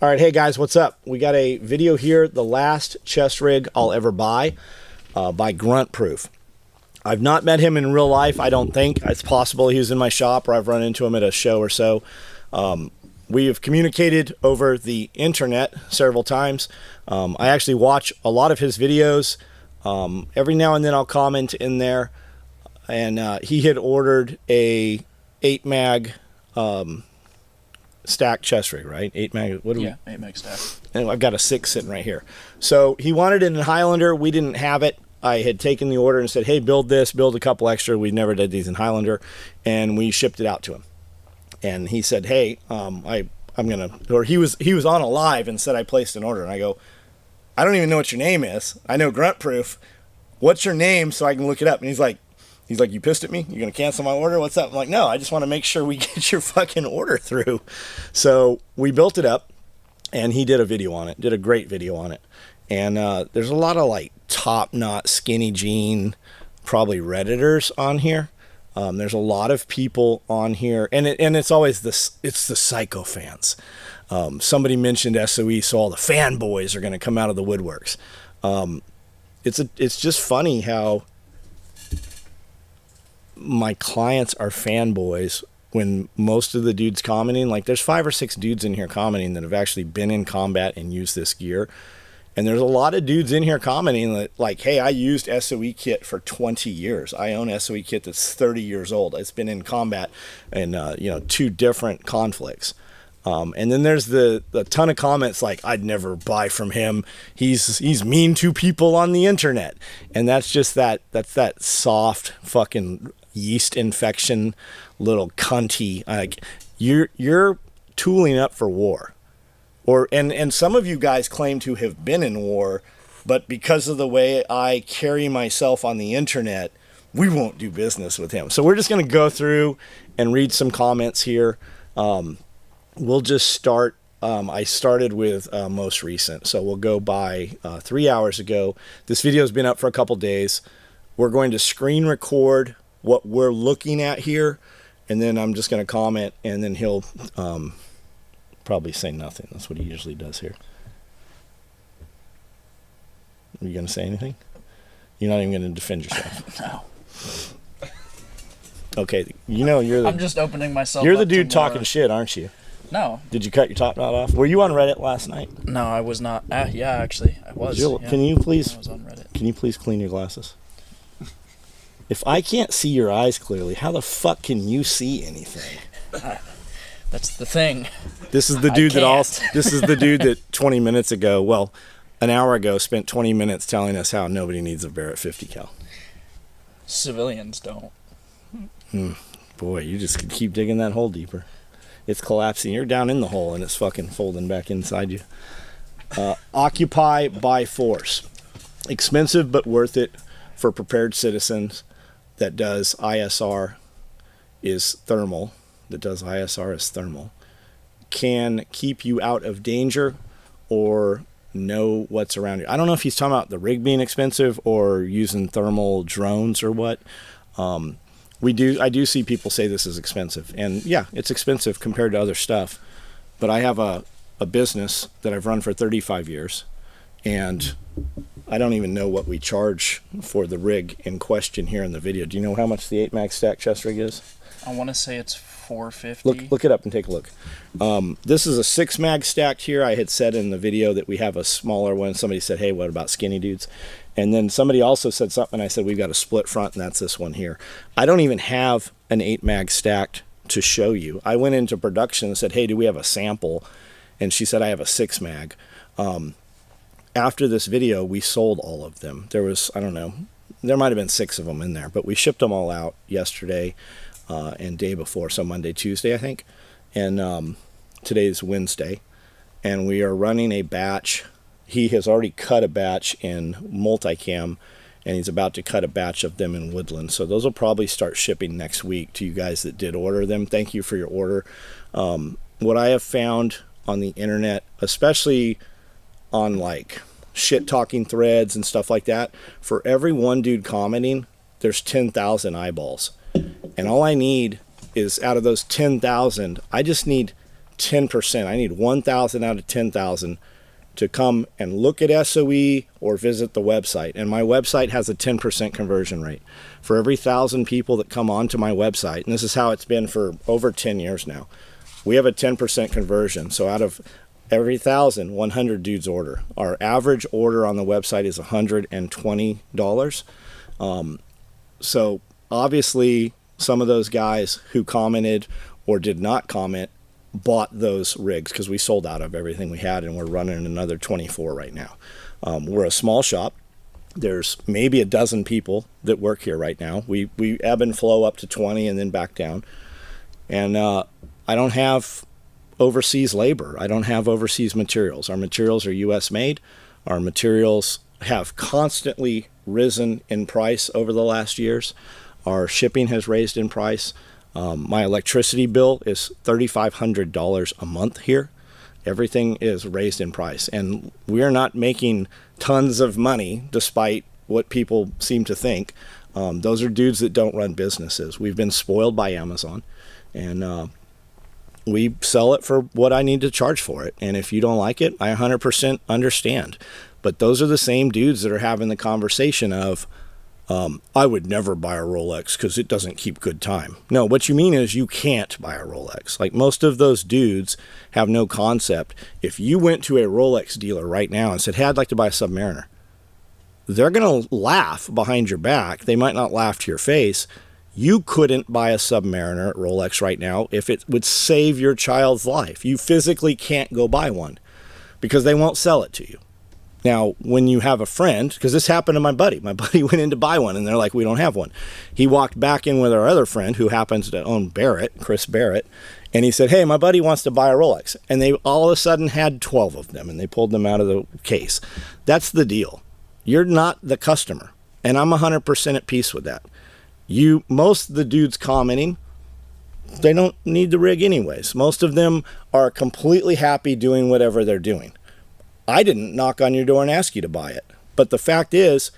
All right, hey guys, what's up? We got a video here, the last chest rig I'll ever buy by Grunt Proof. I've not met him in real life, I don't think. It's possible he was in my shop or I've run into him at a show or so. We have communicated over the internet several times. I actually watch a lot of his videos. Every now and then I'll comment in there. And he had ordered a 8 mag stack chest rig, right? 8 mag. What do we? 8 mag stack. And I've got a 6 sitting right here. So he wanted it in Highlander. We didn't have it. I had taken the order and said, "Hey, build this, build a couple extra." We never did these in Highlander, and we shipped it out to him. And he said, "Hey, I'm gonna," or he was on a live and said I placed an order, and I go, "I don't even know what your name is. I know Grunt Proof. What's your name so I can look it up?" And he's like, "You pissed at me? You're going to cancel my order? What's up?" I'm like, "No, I just want to make sure we get your fucking order through." So we built it up, and he did a video on it, did a great video on it. And there's a lot of like top-knot skinny jean, probably Redditors on here. There's a lot of people on here, and it's always it's the psycho fans. Somebody mentioned SOE, so all the fanboys are going to come out of the woodworks. It's just funny how my clients are fanboys when most of the dudes commenting, like there's 5 or 6 dudes in here commenting that have actually been in combat and used this gear. And there's a lot of dudes in here commenting that, like, "Hey, I used SOE kit for 20 years. I own SOE kit that's 30 years old. It's been in combat in 2 different conflicts." And then there's the ton of comments like, "I'd never buy from him. He's mean to people on the internet." And that's just that's that soft fucking yeast infection little cunty. Like you're tooling up for war. And some of you guys claim to have been in war, but because of the way I carry myself on the internet, we won't do business with him. So we're just going to go through and read some comments here. We'll just start. I started with most recent, so we'll go by 3 hours ago. This video has been up for a couple days. We're going to screen record what we're looking at here, and then I'm just going to comment, and then he'll probably say nothing. That's what he usually does here. Are you going to say anything? You're not even going to defend yourself. No. Okay, you're the... I'm just opening myself You're up the dude to more... talking shit, aren't you? No. Did you cut your top knot off? Were you on Reddit last night? No, I was not. Yeah, actually, I was. Jill, yeah. Can you please... I was on Reddit. Can you please clean your glasses? If I can't see your eyes clearly, how the fuck can you see anything? That's the thing. This is the dude this is the dude that 20 minutes ago, well, an hour ago, spent 20 minutes telling us how nobody needs a Barrett 50 cal. Civilians don't. Boy, you just keep digging that hole deeper. It's collapsing. You're down in the hole and it's fucking folding back inside you. Occupy by force. Expensive but worth it for prepared citizens. That does ISR is thermal. Can keep you out of danger or know what's around you. I don't know if he's talking about the rig being expensive or using thermal drones or what. I do see people say this is expensive, and yeah, it's expensive compared to other stuff, but I have a business that I've run for 35 years, and I don't even know what we charge for the rig in question here in the video. Do you know how much the 8 mag stack chest rig is? I want to say it's $450. Look it up and take a look. This is a 6 mag stacked here. I had said in the video that we have a smaller one. Somebody said, "Hey, what about skinny dudes?" And then somebody also said something. I said, "We've got a split front, and that's this one here." I don't even have an 8 mag stacked to show you. I went into production and said, "Hey, do we have a sample?" And she said, "I have a 6 mag. After this video, we sold all of them. There was, I don't know, there might have been 6 of them in there, but we shipped them all out yesterday and day before, so Monday, Tuesday, I think. And today's Wednesday. And we are running a batch. He has already cut a batch in multicam, and he's about to cut a batch of them in woodland. So those will probably start shipping next week to you guys that did order them. Thank you for your order. What I have found on the internet, especially on like shit talking threads and stuff like that, for every one dude commenting, there's 10,000 eyeballs. And all I need is, out of those 10,000, I just need 10%. I need 1,000 out of 10,000 to come and look at SOE or visit the website. And my website has a 10% conversion rate. For every 1,000 people that come onto my website, and this is how it's been for over 10 years now, we have a 10% conversion. So out of every 1,000, 100 dudes order. Our average order on the website is $120. So obviously some of those guys who commented or did not comment bought those rigs because we sold out of everything we had, and we're running another 24 right now. We're a small shop. There's maybe a dozen people that work here right now. We ebb and flow up to 20 and then back down. And I don't have overseas labor. I don't have overseas materials. Our materials are U.S. made. Our materials have constantly risen in price over the last years. Our shipping has raised in price. My electricity bill is $3,500 a month here. Everything is raised in price, and we are not making tons of money despite what people seem to think. Those are dudes that don't run businesses. We've been spoiled by Amazon, and we sell it for what I need to charge for it. And if you don't like it, I 100% understand. But those are the same dudes that are having the conversation of, I would never buy a Rolex because it doesn't keep good time. No, what you mean is you can't buy a Rolex. Like, most of those dudes have no concept. If you went to a Rolex dealer right now and said, hey, I'd like to buy a Submariner, they're going to laugh behind your back. They might not laugh to your face. You couldn't buy a Submariner at Rolex right now if it would save your child's life. You physically can't go buy one because they won't sell it to you. Now, when you have a friend, because this happened to my buddy went in to buy one, and they're like, we don't have one. He walked back in with our other friend who happens to own Barrett, Chris Barrett, and he said, hey, my buddy wants to buy a Rolex. And they all of a sudden had 12 of them, and they pulled them out of the case. That's the deal. You're not the customer, and I'm 100% at peace with that. Most of the dudes commenting, they don't need the rig anyways. Most of them are completely happy doing whatever they're doing. I didn't knock on your door and ask you to buy it. But the fact is,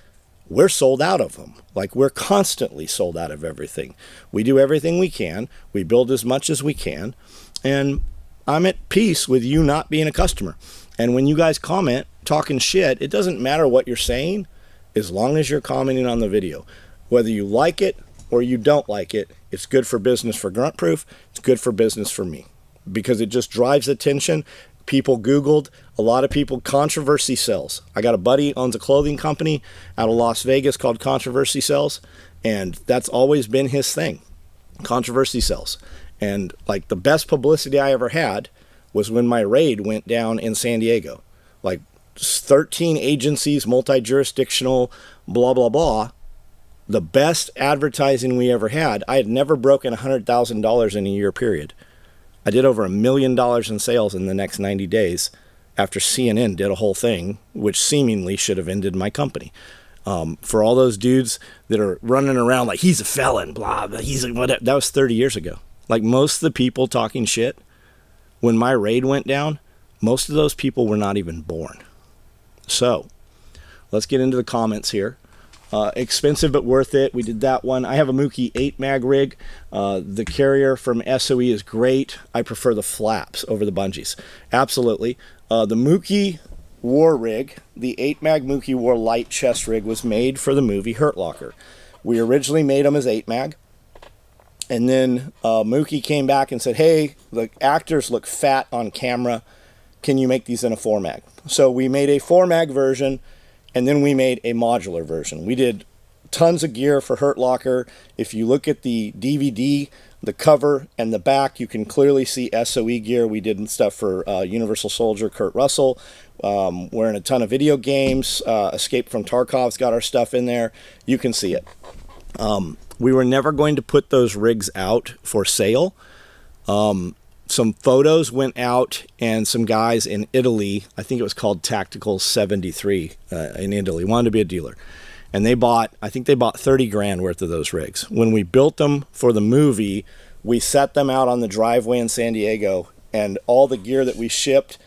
we're sold out of them. Like, we're constantly sold out of everything. We do everything we can. We build as much as we can. And I'm at peace with you not being a customer. And when you guys comment, talking shit, it doesn't matter what you're saying as long as you're commenting on the video. Whether you like it or you don't like it, it's good for business for Grunt Proof. It's good for business for me because it just drives attention. People Googled, a lot of people, controversy sells. I got a buddy owns a clothing company out of Las Vegas called Controversy Sells, and that's always been his thing. Controversy sells. And like, the best publicity I ever had was when my raid went down in San Diego. Like, 13 agencies, multi-jurisdictional, blah, blah, blah. The best advertising we ever had. I had never broken $100,000 in a year period. I did over $1 million in sales in the next 90 days after CNN did a whole thing, which seemingly should have ended my company. For all those dudes that are running around like, he's a felon, blah, blah, he's a whatever. That was 30 years ago. Like, most of the people talking shit, when my raid went down, most of those people were not even born. So let's get into the comments here. Expensive but worth it. We did that one. I have a Mookie 8 mag rig. The carrier from SOE is great. I prefer the flaps over the bungees. Absolutely. The Mookie War rig, the 8 mag Mookie War light chest rig, was made for the movie Hurt Locker. We originally made them as 8 mag. And then Mookie came back and said, hey, the actors look fat on camera. Can you make these in a 4 mag? So we made a 4 mag version. And then we made a modular version. We did tons of gear for Hurt Locker. If you look at the DVD, the cover and the back, you can clearly see SOE gear. We did stuff for Universal Soldier, Kurt Russell. We're in a ton of video games. Escape from Tarkov's got our stuff in there. You can see it. We were never going to put those rigs out for sale. Some photos went out, and some guys in Italy, I think it was called Tactical 73 in Italy, wanted to be a dealer. And I think they bought 30 grand worth of those rigs. When we built them for the movie, we set them out on the driveway in San Diego, and all the gear that we shipped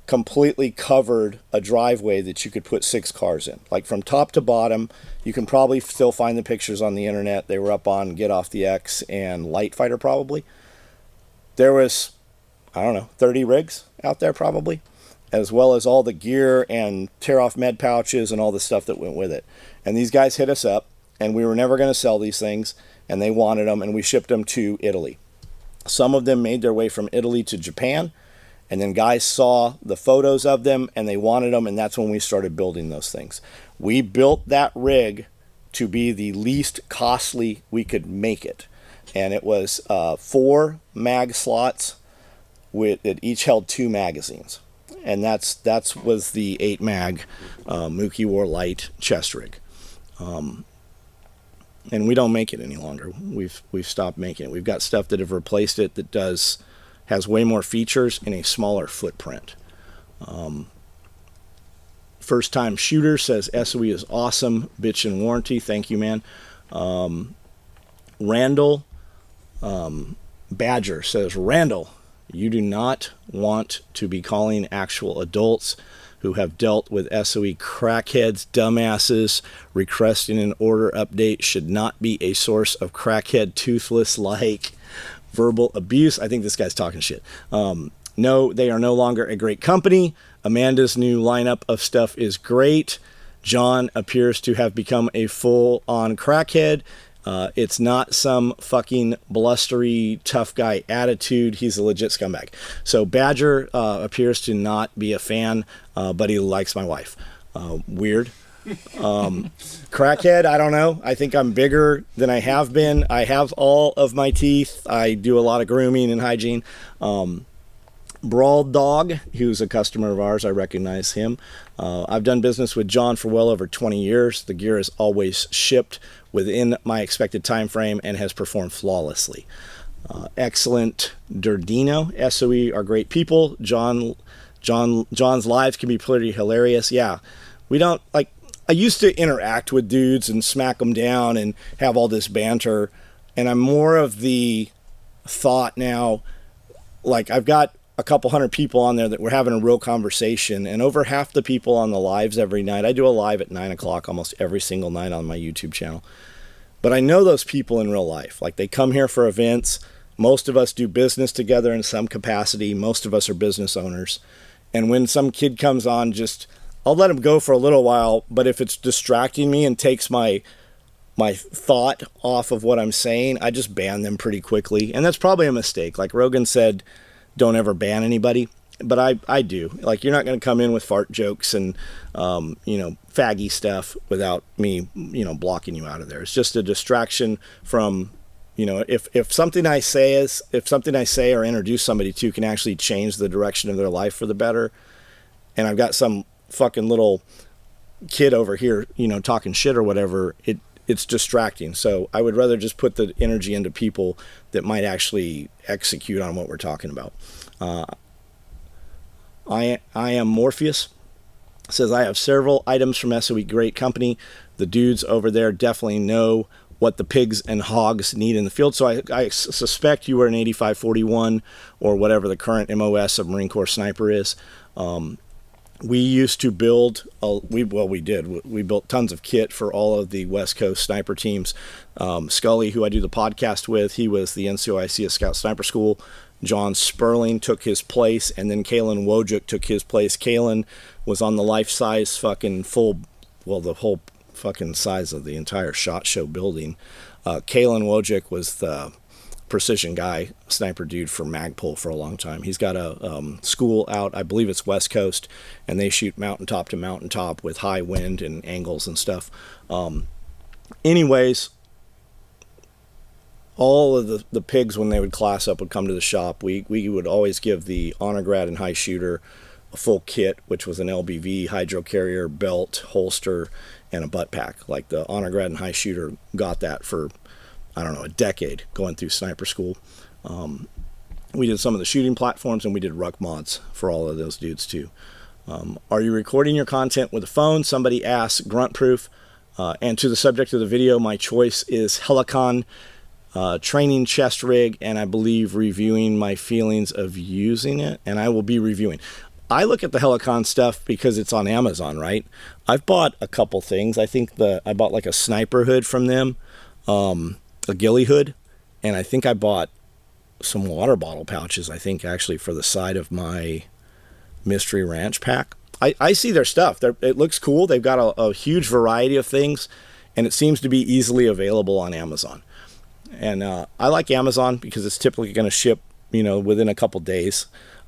completely covered a driveway that you could put 6 cars in. Like, from top to bottom. You can probably still find the pictures on the internet. They were up on Get Off the X and Light Fighter probably. There was I don't know, 30 rigs out there probably, as well as all the gear and tear off med pouches and all the stuff that went with it. And these guys hit us up, and we were never going to sell these things, and they wanted them, and we shipped them to Italy. Some of them made their way from Italy to Japan, and then guys saw the photos of them and they wanted them, and that's when we started building those things. We built that rig to be the least costly we could make it. And it was 4 mag slots that each held 2 magazines. And that's was the 8 mag Mookie War Light chest rig. And we don't make it any longer. We've stopped making it. We've got stuff that have replaced it that has way more features in a smaller footprint. First time shooter says SOE is awesome. Bitch and warranty. Thank you, man. Randall Badger says, Randall, you do not want to be calling actual adults who have dealt with SOE crackheads, dumbasses. Requesting an order update should not be a source of crackhead, toothless like verbal abuse. I think this guy's talking shit. No, they are no longer a great company. Amanda's new lineup of stuff is great. John appears to have become a full-on crackhead. It's not some fucking blustery tough guy attitude. He's a legit scumbag. So Badger appears to not be a fan, but he likes my wife. Weird. Crackhead, I don't know. I think I'm bigger than I have been. I have all of my teeth. I do a lot of grooming and hygiene. Brawl Dog, who's a customer of ours, I recognize him. I've done business with John for well over 20 years. The gear is always shipped within my expected time frame and has performed flawlessly. Excellent Durdino, SOE are great people. John's lives can be pretty hilarious. Yeah, we don't like. I used to interact with dudes and smack them down and have all this banter, and I'm more of the thought now. Like, I've got a couple hundred people on there that we're having a real conversation, and over half the people on the lives every night, I do a live at 9 o'clock almost every single night on my YouTube channel, but I know those people in real life. Like, they come here for events. Most of us do business together in some capacity. Most of us are business owners, and when some kid comes on, I'll let him go for a little while, but if it's distracting me and takes my thought off of what I'm saying, I just ban them pretty quickly, and that's probably a mistake. Like Rogan said, don't ever ban anybody, but I do. Like, you're not going to come in with fart jokes and faggy stuff without me blocking you out of there. It's just a distraction from if something I say or introduce somebody to can actually change the direction of their life for the better, and I've got some fucking little kid over here talking shit or whatever, it's distracting. So I would rather just put the energy into people that might actually execute on what we're talking about. I am Morpheus. Says, I have several items from SOE, great company. The dudes over there definitely know what the pigs and hogs need in the field. So I suspect you were an 8541 or whatever the current MOS of Marine Corps sniper is. We used to build, we built tons of kit for all of the West Coast sniper teams. Scully, who I do the podcast with, he was the NCOIC of Scout Sniper School. John Sperling took his place, and then Kalen Wojcik took his place. Kalen was on the life-size fucking the whole fucking size of the entire SHOT Show building. Kalen Wojcik was the precision guy, sniper dude for Magpul for a long time. He's got a school out, I believe it's West Coast, and they shoot mountaintop to mountaintop with high wind and angles and stuff. Anyways, all of the pigs, when they would class up, would come to the shop. We would always give the honor grad and high shooter a full kit, which was an LBV, hydro carrier, belt, holster, and a butt pack. Like, the honor grad and high shooter got that for, I don't know, a decade going through sniper school. We did some of the shooting platforms, and we did ruck mods for all of those dudes too. Are you recording your content with a phone? Somebody asked. Grunt proof. And to the subject of the video, my choice is Helicon training chest rig, and I believe reviewing my feelings of using it, and I will be reviewing. I look at the Helicon stuff because it's on Amazon, right? I've bought a couple things. I think I bought like a sniper hood from them, a ghillie hood, and I think I bought some water bottle pouches, I think, actually, for the side of my Mystery Ranch pack. I see their stuff. It looks cool. They've got a huge variety of things, and it seems to be easily available on Amazon. And I like Amazon because it's typically going to ship, within a couple days.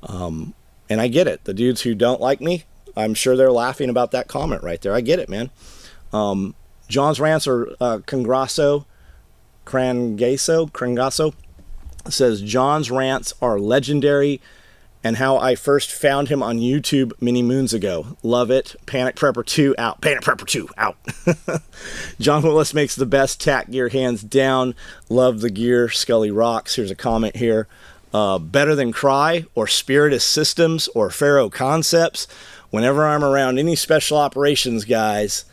And I get it. The dudes who don't like me, I'm sure they're laughing about that comment right there. I get it, man. John's rants are Crangasso says John's rants are legendary, and how I first found him on YouTube many moons ago. Love it. Panic Prepper 2 out. Panic Prepper 2 out. John Willis makes the best tack gear hands down. Love the gear. Scully rocks. Here's a comment here. Better than Cry or Spiritus Systems or Pharaoh Concepts. Whenever I'm around any special operations guys,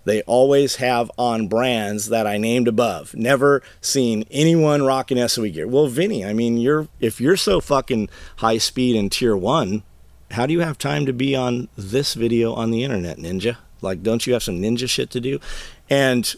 they always have on brands that I named above. Never seen anyone rocking SOE gear. Well, Vinny, I mean, if you're so fucking high speed in tier 1, how do you have time to be on this video on the internet, Ninja? Like, don't you have some ninja shit to do? And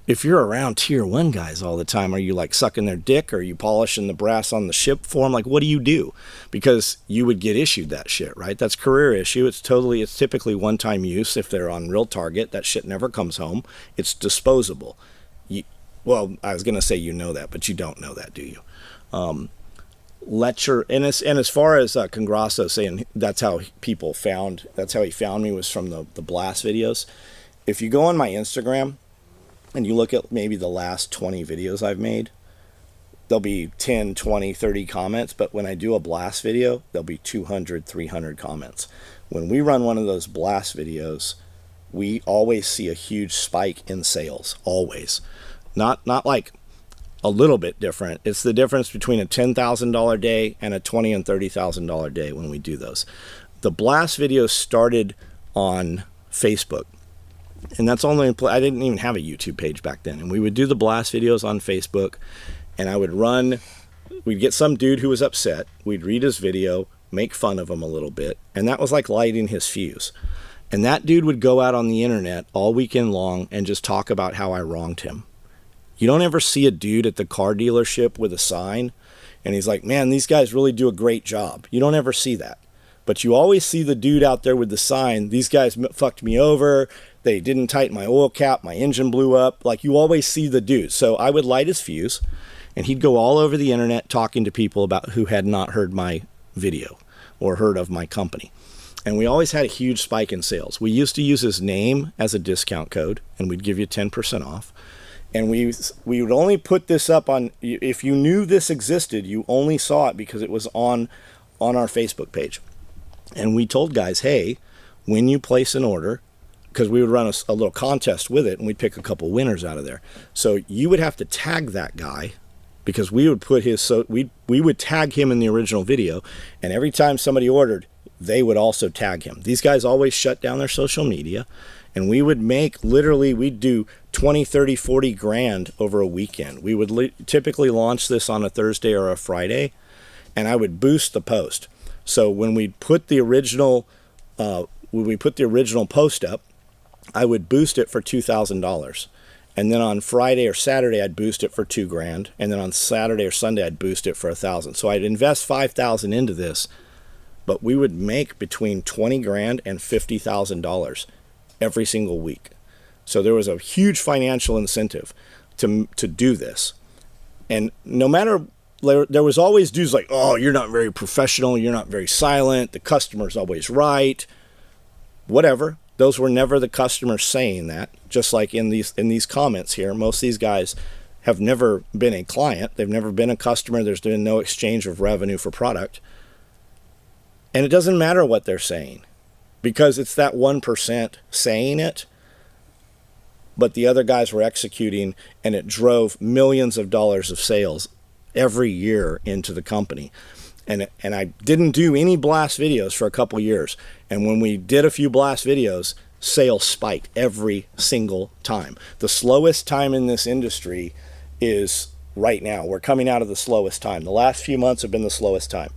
if you're around tier 1 guys all the time, are you like sucking their dick? Or are you polishing the brass on the ship for them? Like, what do you do? Because you would get issued that shit, right? That's career issue. It's typically one-time use. If they're on real target, that shit never comes home. It's disposable. Well, I was going to say you know that, but you don't know that, do you? And as far as Congrasso saying that's how he found me was from the blast videos. If you go on my Instagram, and you look at maybe the last 20 videos I've made, there'll be 10, 20, 30 comments, but when I do a blast video, there'll be 200, 300 comments. When we run one of those blast videos, we always see a huge spike in sales, always. Not like a little bit different. It's the difference between a $10,000 day and a $20,000 and $30,000 day when we do those. The blast videos started on Facebook. And that's only, I didn't even have a YouTube page back then. And we would do the blast videos on Facebook, and we'd get some dude who was upset. We'd read his video, make fun of him a little bit. And that was like lighting his fuse. And that dude would go out on the internet all weekend long and just talk about how I wronged him. You don't ever see a dude at the car dealership with a sign, and he's like, man, these guys really do a great job. You don't ever see that. But you always see the dude out there with the sign, these guys fucked me over, they didn't tighten my oil cap, my engine blew up. Like, you always see the dude. So I would light his fuse, and he'd go all over the internet talking to people about who had not heard my video or heard of my company. And we always had a huge spike in sales. We used to use his name as a discount code, and we'd give you 10% off. And we would only put this up on, if you knew this existed, you only saw it because it was on our Facebook page. And we told guys, hey, when you place an order, because we would run a little contest with it, and we'd pick a couple winners out of there. So you would have to tag that guy, because we would put we would tag him in the original video, and every time somebody ordered, they would also tag him. These guys always shut down their social media, and we would we'd do 20, 30, 40 grand over a weekend. We would typically launch this on a Thursday or a Friday, and I would boost the post. So when we put the original post up, I would boost it for $2,000. And then on Friday or Saturday, I'd boost it for $2,000. And then on Saturday or Sunday, I'd boost it for $1,000. So I'd invest $5,000 into this, but we would make between $20,000 and $50,000 every single week. So there was a huge financial incentive to do this. And no matter, there was always dudes like, oh, you're not very professional, you're not very silent, the customer's always right, whatever. Those were never the customers saying that. Just like in these comments here, most of these guys have never been a client, they've never been a customer, there's been no exchange of revenue for product. And it doesn't matter what they're saying, because it's that 1% saying it, but the other guys were executing, and it drove millions of dollars of sales every year into the company. And I didn't do any blast videos for a couple years. And when we did a few blast videos, sales spiked every single time. The slowest time in this industry is right now. We're coming out of the slowest time. The last few months have been the slowest time.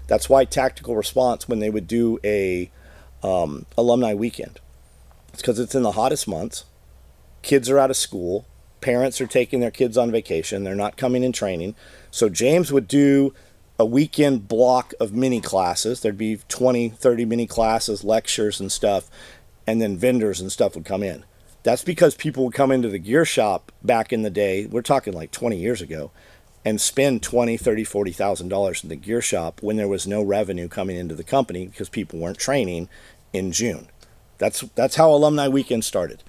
That's why Tactical Response, when they would do a alumni weekend, it's because it's in the hottest months. Kids are out of school. parents are taking their kids on vacation. They're not coming and training. So James would do a weekend block of mini classes. There'd be 20, 30 mini classes, lectures and stuff, and then vendors and stuff would come in. That's because people would come into the gear shop back in the day, we're talking like 20 years ago, and spend $20, $30, $40,000 in the gear shop when there was no revenue coming into the company because people weren't training in June. That's how Alumni Weekend started.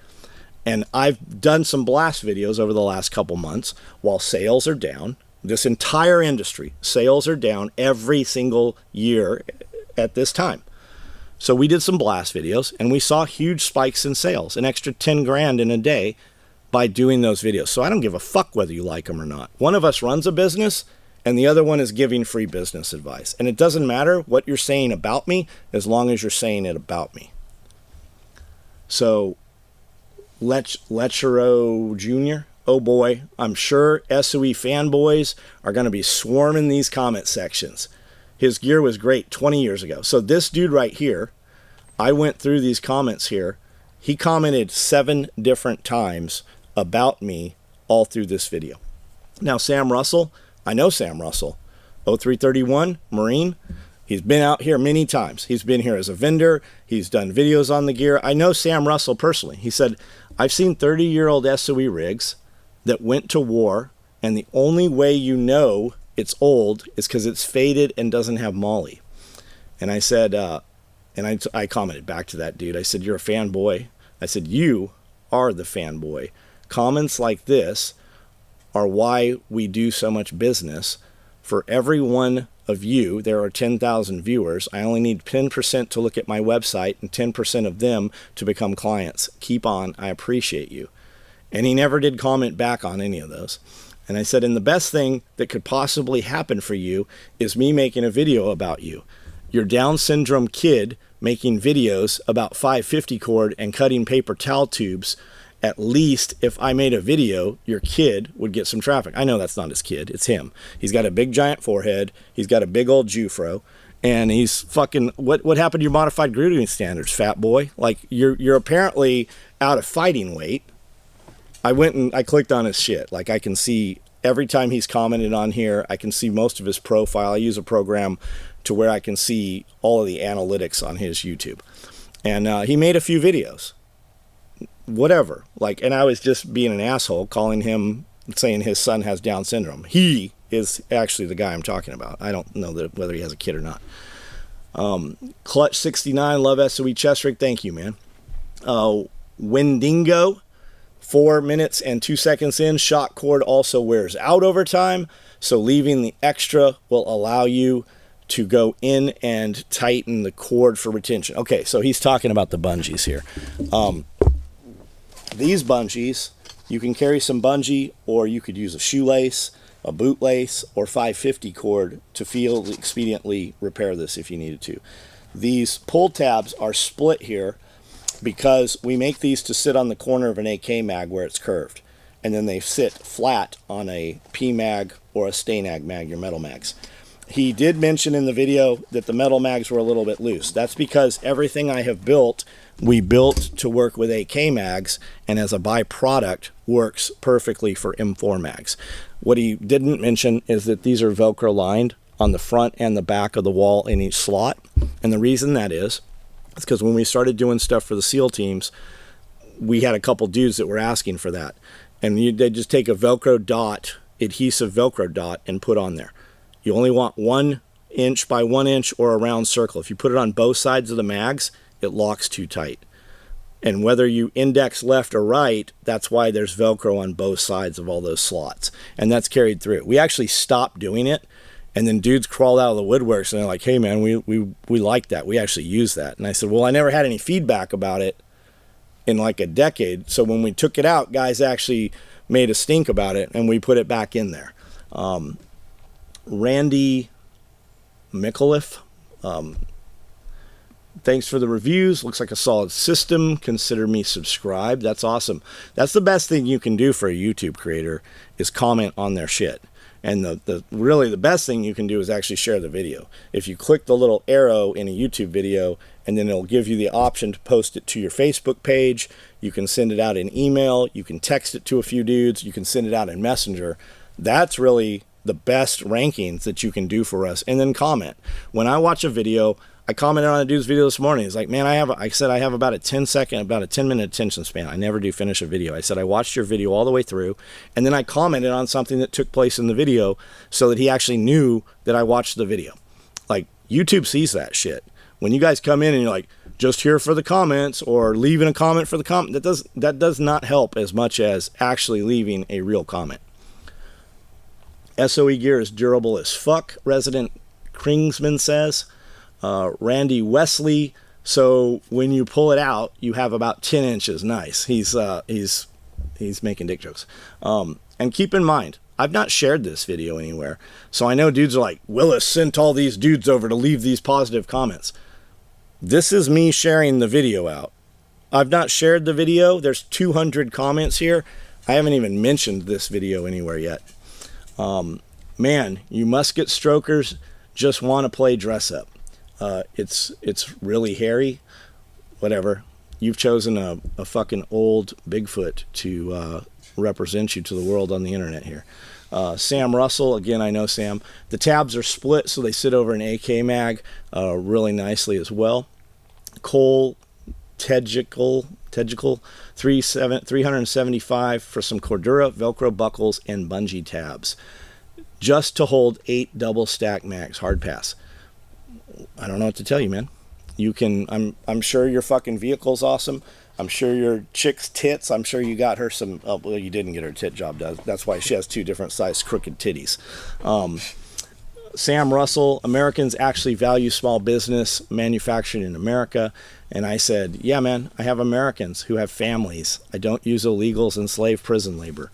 And I've done some blast videos over the last couple months while sales are down. This entire industry, sales are down every single year at this time. So we did some blast videos and we saw huge spikes in sales, an extra 10 grand in a day by doing those videos. So I don't give a fuck whether you like them or not. One of us runs a business and the other one is giving free business advice. And it doesn't matter what you're saying about me as long as you're saying it about me. So Lechero Jr., oh boy, I'm sure SOE fanboys are going to be swarming these comment sections. His gear was great 20 years ago. So this dude right here, I went through these comments here. He commented 7 different times about me all through this video. Now, Sam Russell, I know Sam Russell, 0331, Marine. He's been out here many times. He's been here as a vendor. He's done videos on the gear. I know Sam Russell personally. He said, I've seen 30-year-old SOE rigs that went to war, and the only way you know it's old is because it's faded and doesn't have molly. And I said, I commented back to that dude. I said, you're a fanboy. I said, you are the fanboy. Comments like this are why we do so much business. For every one of you, there are 10,000 viewers. I only need 10% to look at my website and 10% of them to become clients. Keep on. I appreciate you. And he never did comment back on any of those. And I said, and the best thing that could possibly happen for you is me making a video about you. Your Down syndrome kid making videos about 550 cord and cutting paper towel tubes. At least if I made a video, your kid would get some traffic. I know that's not his kid. It's him. He's got a big giant forehead. He's got a big old Jufro. And he's fucking, what happened to your modified grooming standards, fat boy? Like, you're apparently out of fighting weight. I went and I clicked on his shit. Like, I can see every time he's commented on here, I can see most of his profile. I use a program to where I can see all of the analytics on his YouTube. And he made a few videos. Whatever. Like, and I was just being an asshole, calling him, saying his son has Down syndrome. He is actually the guy I'm talking about. I don't know whether he has a kid or not. Clutch 69, love SOE chest rig. Thank you, man. Windingo, 4 minutes and 2 seconds in. Shock cord also wears out over time, so leaving the extra will allow you to go in and tighten the cord for retention. Okay, so he's talking about the bungees here. These bungees, you can carry some bungee, or you could use a shoelace, a bootlace, or 550 cord to field expediently repair this if you needed to. These pull tabs are split here because we make these to sit on the corner of an AK mag where it's curved, and then they sit flat on a P mag or a Stanag mag, your metal mags. He did mention in the video that the metal mags were a little bit loose. That's because everything I have built, we built to work with AK mags, and as a byproduct works perfectly for M4 mags. What he didn't mention is that these are Velcro lined on the front and the back of the wall in each slot. And the reason that is because when we started doing stuff for the SEAL teams, we had a couple dudes that were asking for that. And they just take a Velcro dot, adhesive Velcro dot, and put on there. You only want 1 inch by 1 inch or a round circle. If you put it on both sides of the mags, it locks too tight. And whether you index left or right, that's why there's Velcro on both sides of all those slots. And that's carried through. We actually stopped doing it, and then dudes crawled out of the woodworks and they're like, hey man, we like that. We actually use that. And I said, well, I never had any feedback about it in like a decade. So when we took it out, guys actually made a stink about it, and we put it back in there. Randy Micallef, thanks for the reviews. Looks like a solid system. Consider me subscribed. That's awesome. That's the best thing you can do for a YouTube creator, is comment on their shit. And the really the best thing you can do is actually share the video. If you click the little arrow in a YouTube video, and then it'll give you the option to post it to your Facebook page. You can send it out in email. You can text it to a few dudes. You can send it out in Messenger. That's really the best rankings that you can do for us. And then comment. When I watch a video, I commented on a dude's video this morning. He's like, man, I said I have about a 10-minute attention span. I never do finish a video. I said, I watched your video all the way through, and then I commented on something that took place in the video so that he actually knew that I watched the video. Like, YouTube sees that shit. When you guys come in and you're like, just here for the comments, or leaving a comment for the comment, that does not help as much as actually leaving a real comment. SOE gear is durable as fuck, Resident Kringsman says. Randy Wesley, so when you pull it out, you have about 10 inches. Nice. He's making dick jokes. And keep in mind, I've not shared this video anywhere, so I know dudes are like, Willis sent all these dudes over to leave these positive comments. This is me sharing the video out. I've not shared the video. There's 200 comments here. I haven't even mentioned this video anywhere yet. Man, you musket strokers just want to play dress up. It's really hairy. Whatever. You've chosen a fucking old Bigfoot to represent you to the world on the internet here. Sam Russell, again, I know Sam. The tabs are split, so they sit over an AK mag really nicely as well. Cole Tegical 375 for some Cordura, Velcro buckles, and bungee tabs. Just to hold 8 double stack mags. Hard pass. I don't know what to tell you, man. You can. I'm sure your fucking vehicle's awesome. I'm sure your chick's tits. I'm sure you got her some. Oh, well, you didn't get her tit job done. That's why she has 2 different size crooked titties. Sam Russell, Americans actually value small business manufacturing in America. And I said, yeah, man, I have Americans who have families. I don't use illegals and slave prison labor.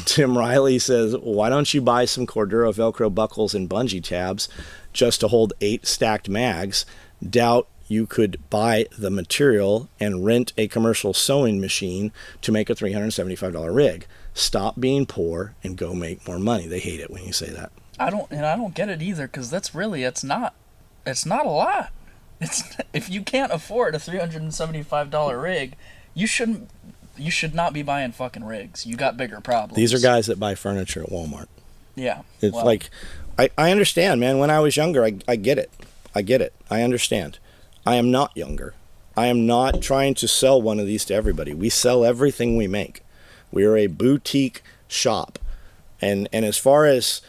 Tim Riley says, why don't you buy some Cordura Velcro buckles and bungee tabs just to hold 8 stacked mags? Doubt you could buy the material and rent a commercial sewing machine to make a $375 rig. Stop being poor and go make more money. They hate it when you say that. I don't get it either, because it's not a lot. If you can't afford a $375 rig, you should not be buying fucking rigs. You got bigger problems. These are guys that buy furniture at Walmart. Yeah. It's like, I understand, man. When I was younger, I get it. I understand. I am not younger. I am not trying to sell one of these to everybody. We sell everything we make. We are a boutique shop. And as far as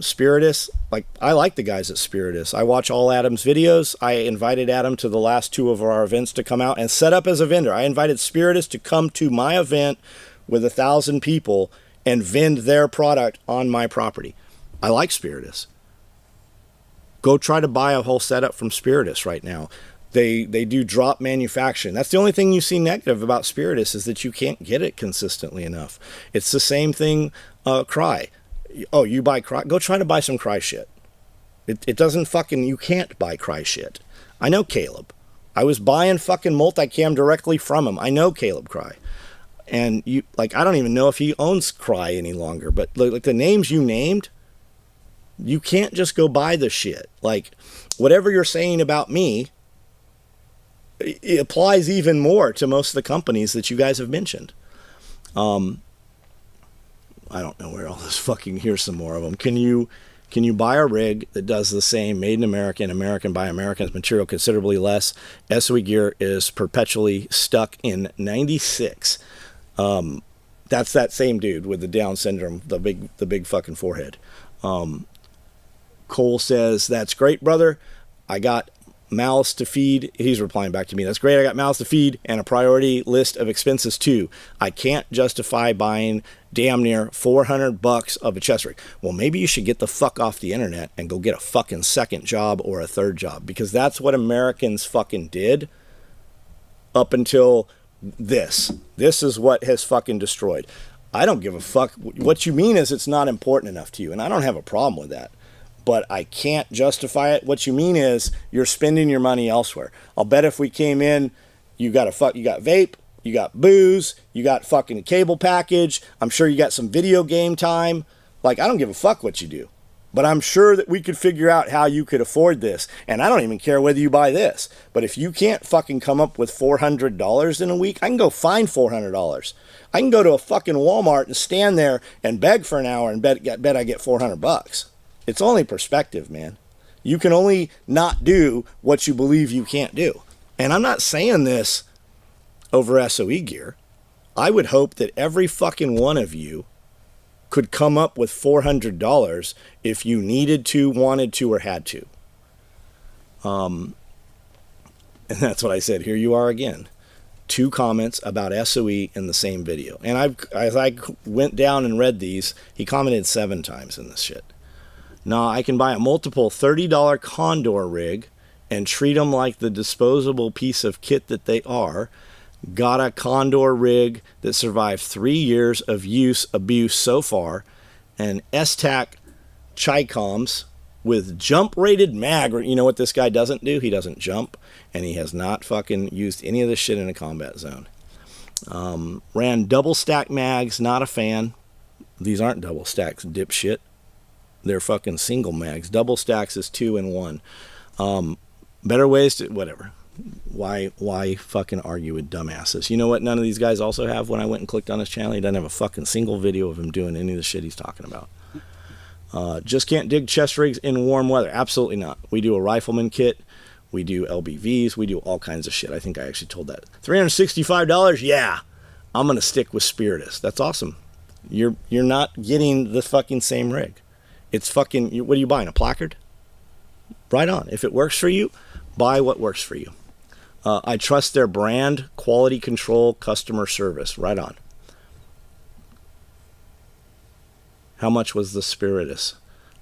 Spiritus, like, I like the guys at Spiritus. I watch all Adam's videos. I invited Adam to the last 2 of our events to come out and set up as a vendor. I invited Spiritus to come to my event with 1,000 people and vend their product on my property. I like Spiritus. Go try to buy a whole setup from Spiritus right now. They do drop manufacturing. That's the only thing you see negative about Spiritus, is that you can't get it consistently enough. It's the same thing, Cry. Oh, you buy Cry? Go try to buy some Cry shit. It doesn't fucking, you can't buy Cry shit. I know Caleb. I was buying fucking multicam directly from him. I know Caleb Cry. And you, like, I don't even know if he owns Cry any longer, but like the names you named, you can't just go buy the shit. Like, whatever you're saying about me, it applies even more to most of the companies that you guys have mentioned. I don't know where all this fucking, here's some more of them. Can you buy a rig that does the same, made in America, and American by Americans, material considerably less? SOE gear is perpetually stuck in 96. That's that same dude with the Down syndrome, the big fucking forehead. Cole says, that's great, brother. I got mouths to feed. He's replying back to me. That's great. I got mouths to feed and a priority list of expenses too. I can't justify buying damn near $400 of a chest rig. Well, maybe you should get the fuck off the internet and go get a fucking second job or a third job, because that's what Americans fucking did up until this. This is what has fucking destroyed. I don't give a fuck. What you mean is it's not important enough to you, and I don't have a problem with that. But I can't justify it. What you mean is you're spending your money elsewhere. I'll bet if we came in, you got vape, you got booze, you got fucking cable package. I'm sure you got some video game time. Like, I don't give a fuck what you do. But I'm sure that we could figure out how you could afford this. And I don't even care whether you buy this. But if you can't fucking come up with $400 in a week, I can go find $400. I can go to a fucking Walmart and stand there and beg for an hour and bet I get $400. It's only perspective, man. You can only not do what you believe you can't do. And I'm not saying this over SOE gear. I would hope that every fucking one of you could come up with $400 if you needed to, wanted to, or had to. And that's what I said. Here you are again. 2 comments about SOE in the same video. And as I went down and read these, he commented 7 times in this shit. Nah, I can buy a multiple $30 Condor rig and treat them like the disposable piece of kit that they are. Got a Condor rig that survived 3 years of abuse so far, and S-Tac Chicoms with jump-rated mag. You know what this guy doesn't do? He doesn't jump, and he has not fucking used any of this shit in a combat zone. Ran double-stack mags, not a fan. These aren't double stacks, dipshit. They're fucking single mags. Double stacks is 2 and 1. Better ways to... whatever. Why fucking argue with dumbasses? You know what none of these guys also have? When I went and clicked on his channel, he doesn't have a fucking single video of him doing any of the shit he's talking about. Just can't dig chest rigs in warm weather. Absolutely not. We do a rifleman kit. We do LBVs. We do all kinds of shit. I think I actually told that. $365? Yeah. I'm going to stick with Spiritus. That's awesome. You're not getting the fucking same rig. It's fucking... what are you buying? A placard? Right on. If it works for you, buy what works for you. I trust their brand, quality control, customer service. Right on. How much was the Spiritus?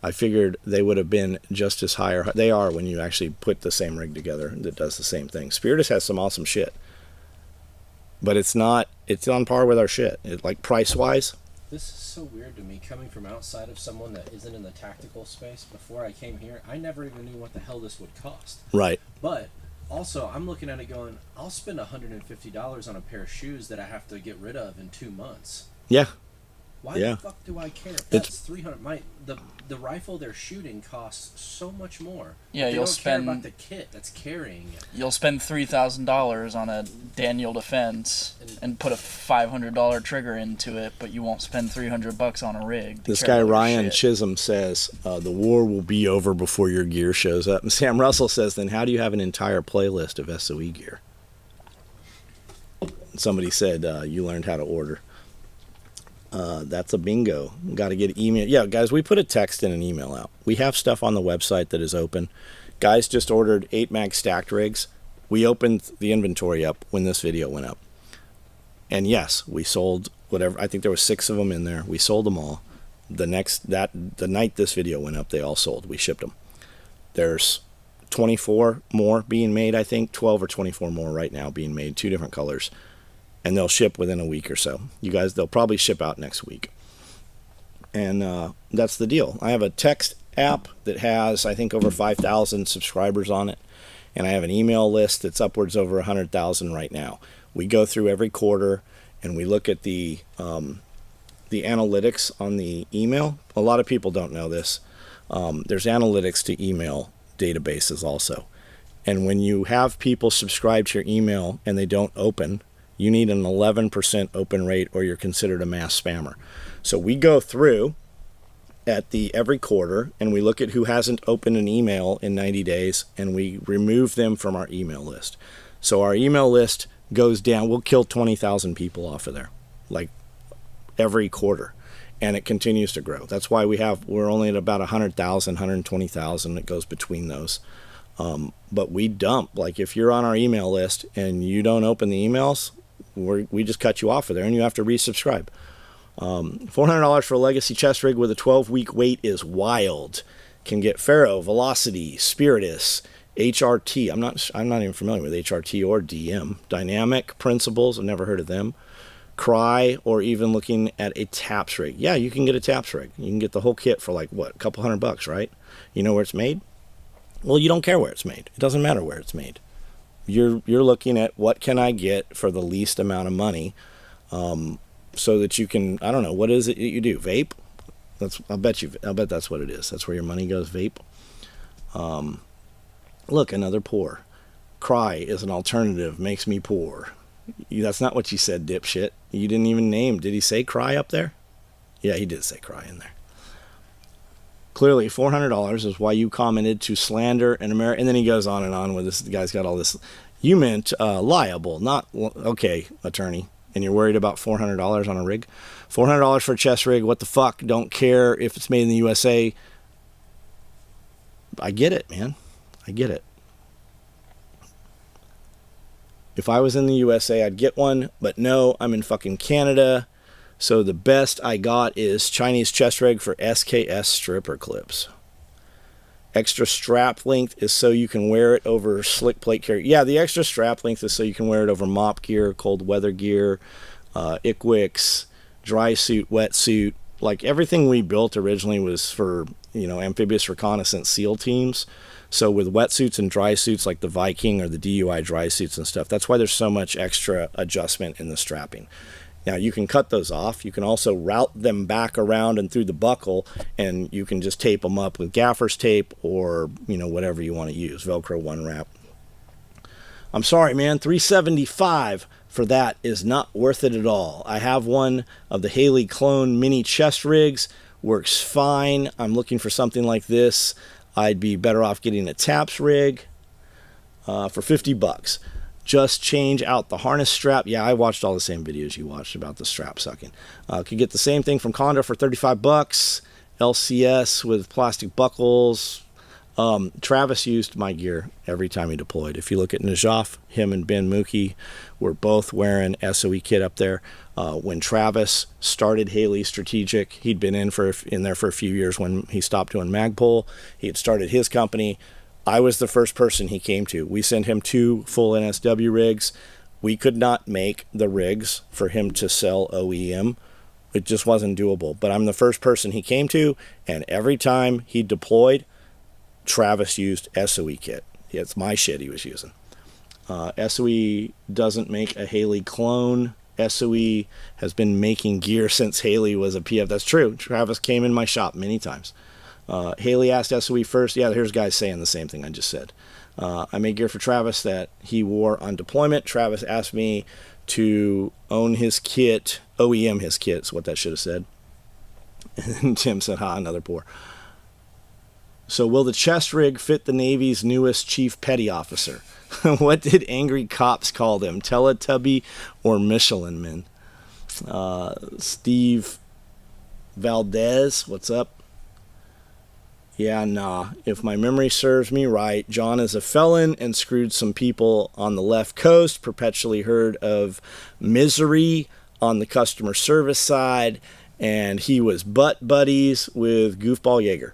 I figured they would have been just as high. Or they are when you actually put the same rig together that does the same thing. Spiritus has some awesome shit. But it's not... it's on par with our shit. Like, price-wise... This is so weird to me, coming from outside of someone that isn't in the tactical space. Before I came here, I never even knew what the hell this would cost. Right. But also, I'm looking at it going, I'll spend $150 on a pair of shoes that I have to get rid of in 2 months. Yeah. Why the fuck do I care? If that's 300. The rifle they're shooting costs so much more. Yeah, they you'll don't spend... care about the kit that's carrying it. You'll spend $3,000 on a Daniel Defense and put a $500 trigger into it, but you won't spend $300 on a rig. This guy Ryan Chisholm says the war will be over before your gear shows up. And Sam Russell says, then how do you have an entire playlist of SOE gear? Somebody said you learned how to order. That's a bingo. Got to get email. Yeah, guys, we put a text and an email out. We have stuff on the website that is open. Guys just ordered 8 mag stacked rigs. We opened the inventory up when this video went up. And yes, we sold whatever. I think there was 6 of them in there. We sold them all. The night this video went up, they all sold. We shipped them. There's 24 more being made, I think. 12 or 24 more right now being made. 2 different colors. And they'll ship within a week or so. You guys, they'll probably ship out next week. And that's the deal. I have a text app that has, I think, over 5,000 subscribers on it. And I have an email list that's upwards over 100,000 right now. We go through every quarter and we look at the analytics on the email. A lot of people don't know this. There's analytics to email databases also. And when you have people subscribe to your email and they don't open, you need an 11% open rate or you're considered a mass spammer. So we go through at every quarter and we look at who hasn't opened an email in 90 days and we remove them from our email list. So our email list goes down. We'll kill 20,000 people off of there, like every quarter. And it continues to grow. That's why we're only at about 100,000, 120,000. It goes between those. But we dump, like if you're on our email list and you don't open the emails, we just cut you off of there and you have to resubscribe. $400 for a legacy chest rig with a 12-week wait is wild. Can get Faro, Velocity, Spiritus, HRT. I'm not even familiar with HRT or DM. Dynamic Principles, I've never heard of them. Cry, or even looking at a TAPS rig. Yeah, you can get a TAPS rig. You can get the whole kit for like, what, a couple $100, right? You know where it's made? Well, you don't care where it's made. It doesn't matter where it's made. You're looking at what can I get for the least amount of money, so that you can, I don't know, what is it you do? Vape? I'll bet that's what it is. That's where your money goes, vape. Look, another pour. Cry is an alternative, makes me poor. That's not what you said, dipshit. You didn't even name. Did he say cry up there? Yeah, he did say cry in there. Clearly, $400 is why you commented to slander an American. And then he goes on and on with this. The guy's got all this. You meant liable, not okay, attorney. And you're worried about $400 on a rig? $400 for a chest rig. What the fuck? Don't care if it's made in the USA. I get it, man. I get it. If I was in the USA, I'd get one. But no, I'm in fucking Canada. So the best I got is Chinese chest rig for SKS stripper clips. Extra strap length is so you can wear it over slick plate carry. Yeah, the extra strap length is so you can wear it over mop gear, cold weather gear, ICWICs, dry suit, wetsuit. Like everything we built originally was for, amphibious reconnaissance SEAL teams. So with wetsuits and dry suits like the Viking or the DUI dry suits and stuff, that's why there's so much extra adjustment in the strapping. Now, you can cut those off. You can also route them back around and through the buckle, and you can just tape them up with gaffer's tape or, whatever you want to use, Velcro one wrap. I'm sorry, man, $375 for that is not worth it at all. I have one of the Haley clone mini chest rigs, works fine. I'm looking for something like this. I'd be better off getting a TAPS rig for $50. Just change out the harness strap. Yeah, I watched all the same videos you watched about the strap sucking. Could get the same thing from Condor for $35. LCS with plastic buckles. Travis used my gear every time he deployed. If you look at Najaf, him and Ben Mookie were both wearing SOE kit up there. When Travis started Haley Strategic, he'd been in there for a few years when he stopped doing Magpul. He had started his company. I was the first person he came to. We sent him 2 full NSW rigs. We could not make the rigs for him to sell OEM. It just wasn't doable. But I'm the first person he came to, and every time he deployed, Travis used SOE kit. It's my shit he was using. SOE doesn't make a Haley clone. SOE has been making gear since Haley was a PF. That's true. Travis came in my shop many times. Haley asked SOE first. Yeah, here's guys saying the same thing I just said. I made gear for Travis that he wore on deployment. Travis asked me to own his kit, OEM his kit, is what that should have said. And Tim said, another pour. So will the chest rig fit the Navy's newest chief petty officer? What did angry cops call them? Teletubby or Michelin men? Steve Valdez, what's up? Yeah, nah. If my memory serves me right, John is a felon and screwed some people on the left coast, perpetually heard of misery on the customer service side, and he was butt buddies with Goofball Yeager.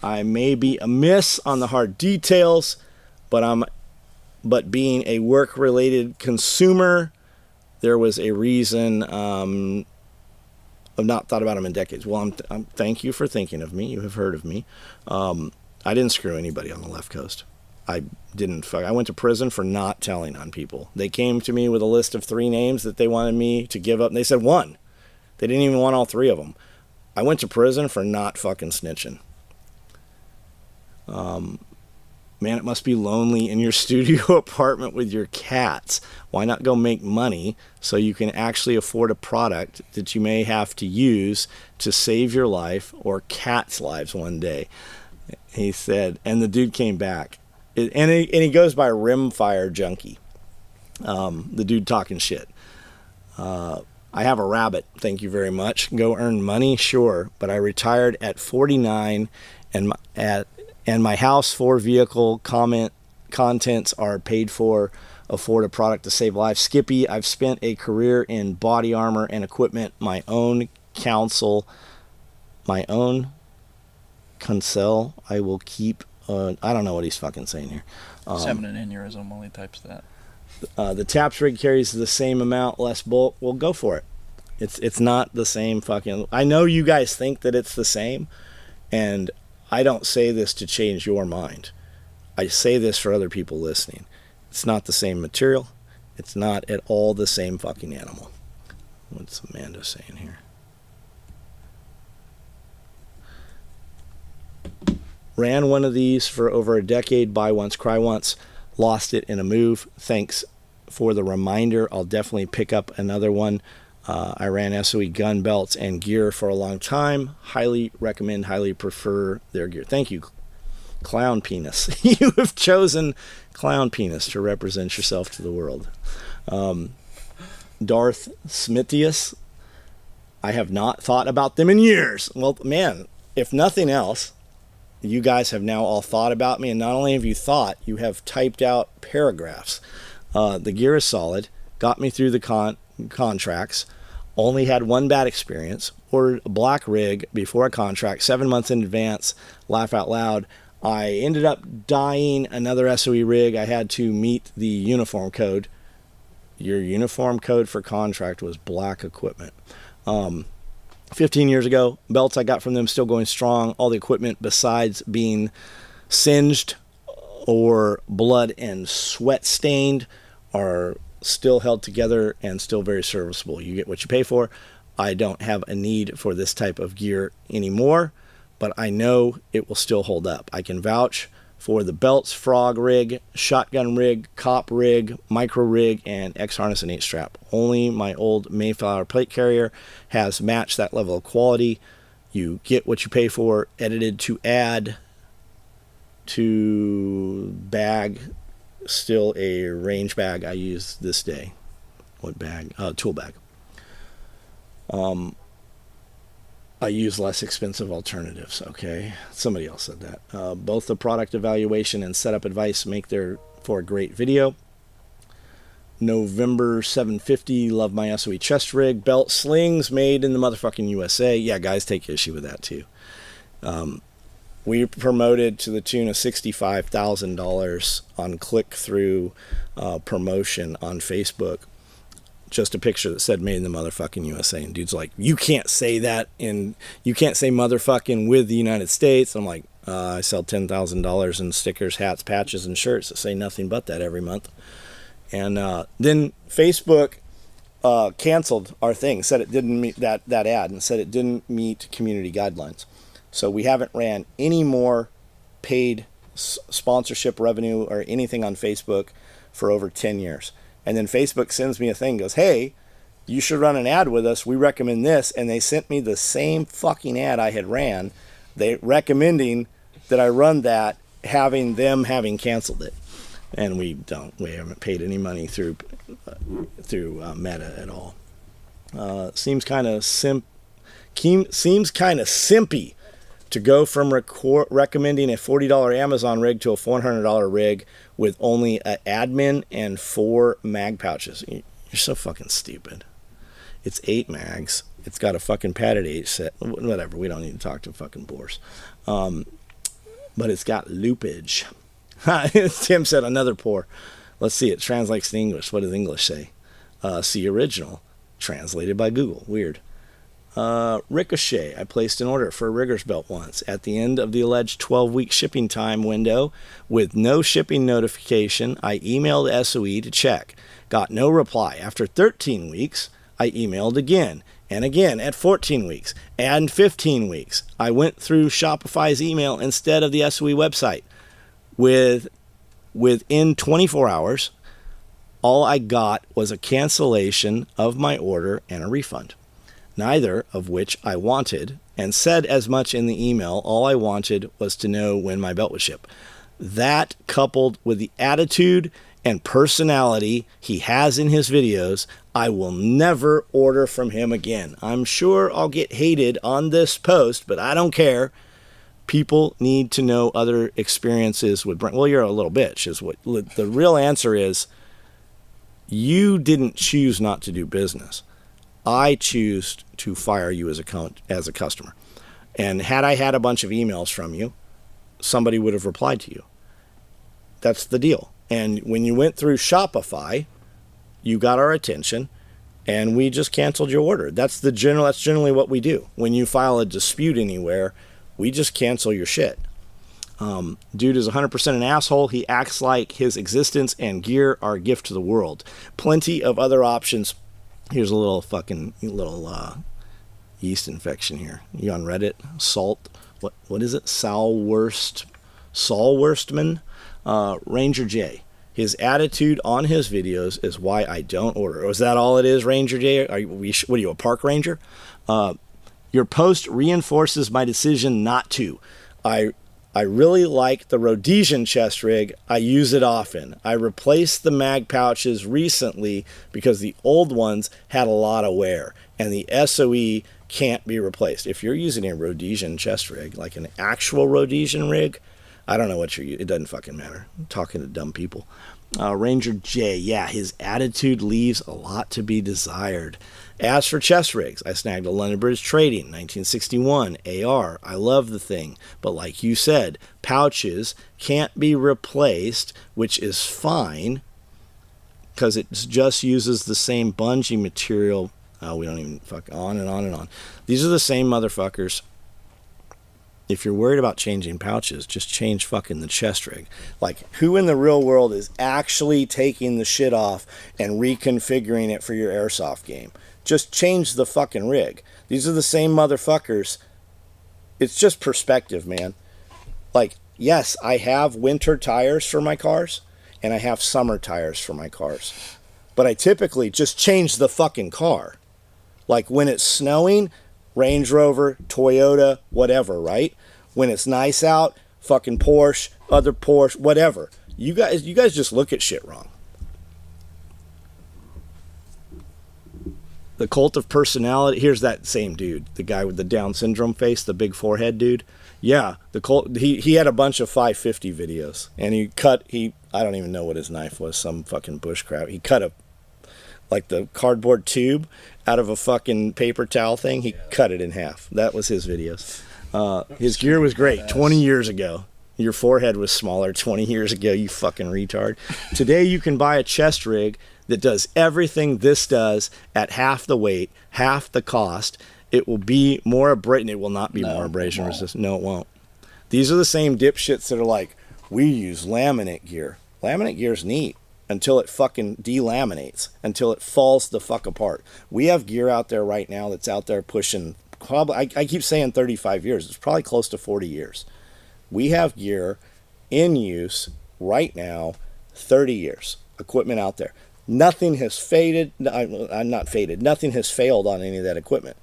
I may be amiss on the hard details, but being a work-related consumer, there was a reason I've not thought about him in decades. Well, I'm thank you for thinking of me. You have heard of me. I didn't screw anybody on the left coast. I went to prison for not telling on people. They came to me with a list of 3 names that they wanted me to give up, and they said 1. They didn't even want all 3 of them. I went to prison for not fucking snitching. Man, it must be lonely in your studio apartment with your cats. Why not go make money so you can actually afford a product that you may have to use to save your life or cats' lives one day? He said, and the dude came back. And he goes by Rimfire Junkie. The dude talking shit. I have a rabbit, thank you very much. Go earn money, sure. But I retired at 49 and my house 4-vehicle contents are paid for, afford a product to save lives. Skippy, I've spent a career in body armor and equipment, my own counsel, I will keep, I don't know what he's fucking saying here. He's having an aneurysm while he types that. The TAPS rig carries the same amount, less bulk. Well, go for it. It's not the same fucking, I know you guys think that it's the same, and I don't say this to change your mind. I say this for other people listening. It's not the same material. It's not at all the same fucking animal. What's Amanda saying here? Ran one of these for over a decade, buy once, cry once. Lost it in a move. Thanks for the reminder. I'll definitely pick up another one. I ran SOE gun belts and gear for a long time. Highly recommend, highly prefer their gear. Thank you, Clown Penis. You have chosen Clown Penis to represent yourself to the world. Darth Smithius. I have not thought about them in years. Well, man, if nothing else, you guys have now all thought about me, and not only have you thought, you have typed out paragraphs. The gear is solid. Got me through the contracts. Only had one bad experience. Ordered a black rig before a contract, 7 months in advance. Laugh out loud. I ended up dying another SOE rig. I had to meet the uniform code. Your uniform code for contract was black equipment. 15 years ago, belts I got from them still going strong. All the equipment besides being singed or blood and sweat stained are still held together and still very serviceable. You get what you pay for. I don't have a need for this type of gear anymore, but I know it will still hold up. I can vouch for the belts, frog rig, shotgun rig, cop rig, micro rig, and X harness and 8 strap. Only my old Mayflower plate carrier has matched that level of quality. You get what you pay for. Edited to add to bag, still a range bag I use this day. What bag? Tool bag. I use less expensive alternatives, okay? Somebody else said that. Both the product evaluation and setup advice make for a great video. November 750, love my SOE chest rig. Belt slings made in the motherfucking USA. Yeah, guys take issue with that too. We promoted to the tune of $65,000 on click-through promotion on Facebook. Just a picture that said made in the motherfucking USA. And dude's like, you can't say that you can't say motherfucking with the United States. I'm like, I sell $10,000 in stickers, hats, patches, and shirts that say nothing but that every month. And then Facebook canceled our thing, said it didn't meet that ad, and said it didn't meet community guidelines. So we haven't ran any more paid sponsorship revenue or anything on Facebook for over 10 years. And then Facebook sends me a thing, goes, hey, you should run an ad with us. We recommend this. And they sent me the same fucking ad I had ran, they recommending that I run that, having canceled it. And we haven't paid any money through Meta at all. Seems kind of simpy to go from recommending a $40 Amazon rig to a $400 rig with only an admin and 4 mag pouches. You're so fucking stupid. It's 8 mags. It's got a fucking padded 8 set. Whatever. We don't need to talk to fucking bores. But it's got loopage. Tim said another pour. Let's see. It translates to English. What does English say? See original. Translated by Google. Weird. Ricochet. I placed an order for a rigger's belt once. At the end of the alleged 12-week shipping time window, with no shipping notification, I emailed SOE to check. Got no reply. After 13 weeks, I emailed again and again at 14 weeks and 15 weeks. I went through Shopify's email instead of the SOE website. Within 24 hours, all I got was a cancellation of my order and a refund. Neither of which I wanted, and said as much in the email. All I wanted was to know when my belt would ship. That, coupled with the attitude and personality he has in his videos, I will never order from him again. I'm sure I'll get hated on this post, but I don't care. People need to know other experiences with Brent. Well, you're a little bitch, is what the real answer is. You didn't choose not to do business. I choose to fire you as a customer. And had I had a bunch of emails from you, somebody would have replied to you. That's the deal. And when you went through Shopify, you got our attention, and we just canceled your order. That's generally what we do. When you file a dispute anywhere, we just cancel your shit. Dude is 100% an asshole. He acts like his existence and gear are a gift to the world. Plenty of other options. Here's a little yeast infection here. You on Reddit? Salt. What is it? Saul Worstman. Ranger J. His attitude on his videos is why I don't order. Is that all it is, Ranger J? What are you, a park ranger? Your post reinforces my decision not to. I really like the Rhodesian chest rig. I use it often. I replaced the mag pouches recently because the old ones had a lot of wear, and the SOE can't be replaced. If you're using a Rhodesian chest rig, like an actual Rhodesian rig, I don't know what you're using. It doesn't fucking matter. I'm talking to dumb people. Ranger J, yeah, his attitude leaves a lot to be desired. As for chest rigs, I snagged a London Bridge Trading 1961 AR. I love the thing, but like you said, pouches can't be replaced, which is fine because it just uses the same bungee material. We don't even fuck on and on and on. These are the same motherfuckers. If you're worried about changing pouches, just change fucking the chest rig. Like, who in the real world is actually taking the shit off and reconfiguring it for your airsoft game? Just change the fucking rig. These are the same motherfuckers. It's just perspective, man. Like, yes, I have winter tires for my cars, and I have summer tires for my cars. But I typically just change the fucking car. Like, when it's snowing, Range Rover, Toyota, whatever, right? When it's nice out, fucking Porsche, other Porsche, whatever. You guys just look at shit wrong. The cult of personality. Here's that same dude, the guy with the Down syndrome face, the big forehead dude. Yeah, the cult. He had a bunch of 550 videos, and I don't even know what his knife was. Some fucking bushcraft. He cut the cardboard tube out of a fucking paper towel thing. He cut it in half. That was his videos. His gear was great 20 years ago. Your forehead was smaller 20 years ago, you fucking retard. Today you can buy a chest rig that does everything this does at half the weight, half the cost. It will be more abrasion. It will not be more abrasion resistant. No, it won't. These are the same dipshits that are like, we use laminate gear. Laminate gear's neat until it fucking delaminates, until it falls the fuck apart. We have gear out there right now that's out there pushing, probably, I keep saying 35 years. It's probably close to 40 years. We have gear in use right now, 30 years, equipment out there. Nothing has faded. I'm not faded. Nothing has failed on any of that equipment.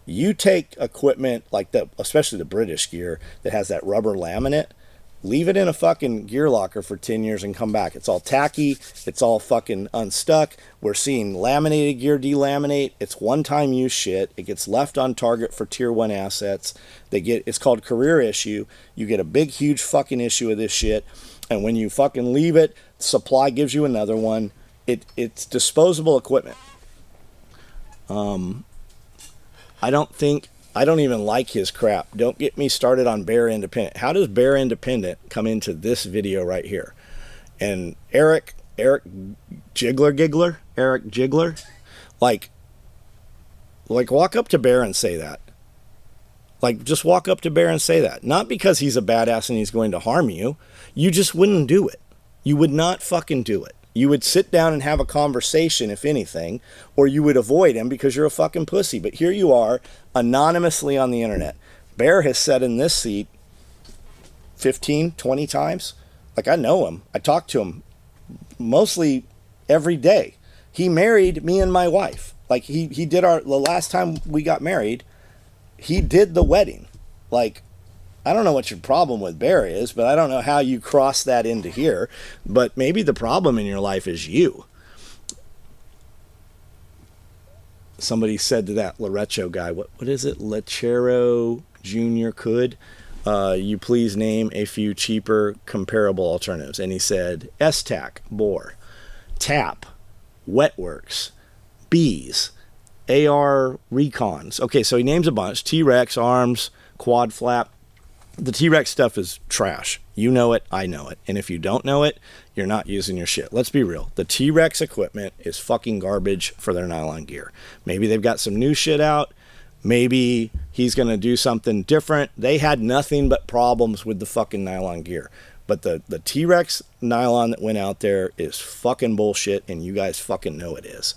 You take equipment like that, especially the British gear that has that rubber laminate, leave it in a fucking gear locker for 10 years and come back. It's all tacky. It's all fucking unstuck. We're seeing laminated gear delaminate. It's one-time use shit. It gets left on target for tier 1 assets. It's called career issue. You get a big, huge fucking issue of this shit. And when you fucking leave it, supply gives you another one. It's disposable equipment. I don't even like his crap. Don't get me started on Bear Independent. How does Bear Independent come into this video right here? And Eric Jiggler, like walk up to Bear and say that. Like, just walk up to Bear and say that. Not because he's a badass and he's going to harm you. You just wouldn't do it. You would not fucking do it. You would sit down and have a conversation, if anything, or you would avoid him because you're a fucking pussy. But here you are, anonymously on the internet. Bear has sat in this seat 15, 20 times. Like, I know him. I talk to him mostly every day. He married me and my wife. Like, he did the last time we got married, he did the wedding. Like, I don't know what your problem with Bear is, but I don't know how you cross that into here. But maybe the problem in your life is you. Somebody said to that Lorecho guy, what is it? Lechero Jr. could you please name a few cheaper comparable alternatives? And he said S-Tac, Bore, TAP, Wetworks, Bees, AR Recons. Okay, so he names a bunch. T-Rex, Arms, Quad Flap. The T-Rex stuff is trash. You know it, I know it. And if you don't know it, you're not using your shit. Let's be real. The T-Rex equipment is fucking garbage for their nylon gear. Maybe they've got some new shit out. Maybe he's going to do something different. They had nothing but problems with the fucking nylon gear. But the T-Rex nylon that went out there is fucking bullshit, and you guys fucking know it is.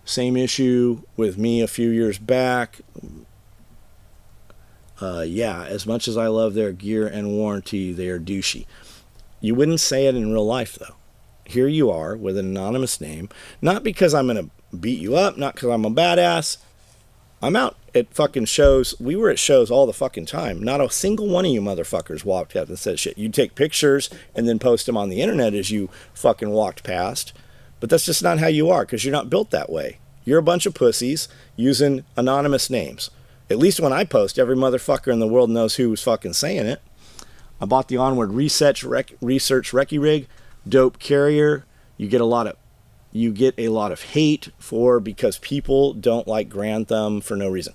Same issue with me a few years back. Yeah, as much as I love their gear and warranty, they are douchey. You wouldn't say it in real life, though. Here you are with an anonymous name. Not because I'm going to beat you up, not because I'm a badass. I'm out at fucking shows. We were at shows all the fucking time. Not a single one of you motherfuckers walked up and said shit. You take pictures and then post them on the internet as you fucking walked past. But that's just not how you are, because you're not built that way. You're a bunch of pussies using anonymous names. At least when I post, every motherfucker in the world knows who was fucking saying it. I bought the Onward Research Recce Rig, dope carrier. You get a lot of hate for, because people don't like Grand Thumb for no reason.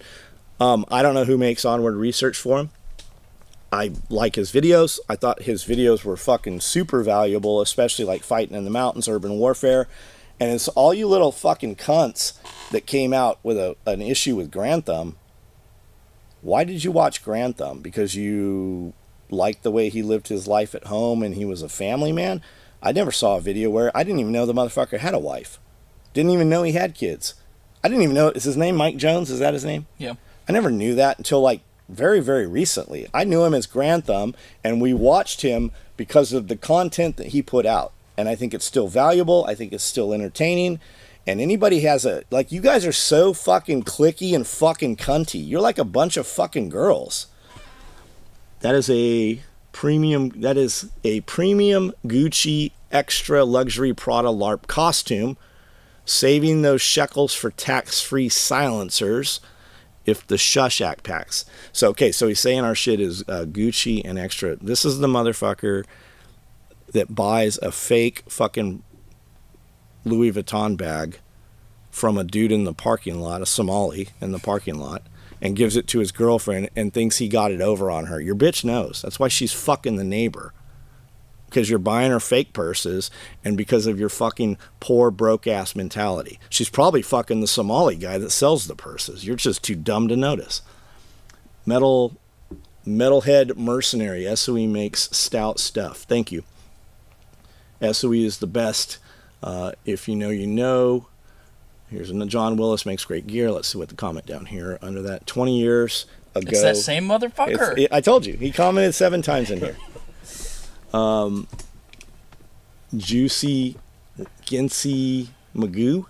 I don't know who makes Onward Research for him. I like his videos. I thought his videos were fucking super valuable, especially like Fighting in the Mountains, Urban Warfare. And it's all you little fucking cunts that came out with an issue with Grand Thumb. Why did you watch Grand Thumb? Because you liked the way he lived his life at home and he was a family man? I never saw a video where I didn't even know the motherfucker had a wife. Didn't even know he had kids. I didn't even know. Is his name Mike Jones? Is that his name? Yeah. I never knew that until like very, very recently. I knew him as Grand Thumb, and we watched him because of the content that he put out. And I think it's still valuable. I think it's still entertaining. And anybody has you guys are so fucking cliquey and fucking cunty. You're like a bunch of fucking girls. That is a premium Gucci extra luxury Prada LARP costume, saving those shekels for tax-free silencers if the Shush Act packs. So he's saying our shit is Gucci and extra. This is the motherfucker that buys a fake fucking Louis Vuitton bag from a dude in the parking lot, a Somali in the parking lot, and gives it to his girlfriend and thinks he got it over on her. Your bitch knows. That's why she's fucking the neighbor. Because you're buying her fake purses, and because of your fucking poor, broke-ass mentality. She's probably fucking the Somali guy that sells the purses. You're just too dumb to notice. Metalhead Mercenary. SOE makes stout stuff. Thank you. SOE is the best. If you know, you know. Here's John Willis makes great gear. Let's see what the comment down here under that. 20 years ago. It's that same motherfucker. I told you. He commented 7 times in here. Juicy Ginsey Magoo.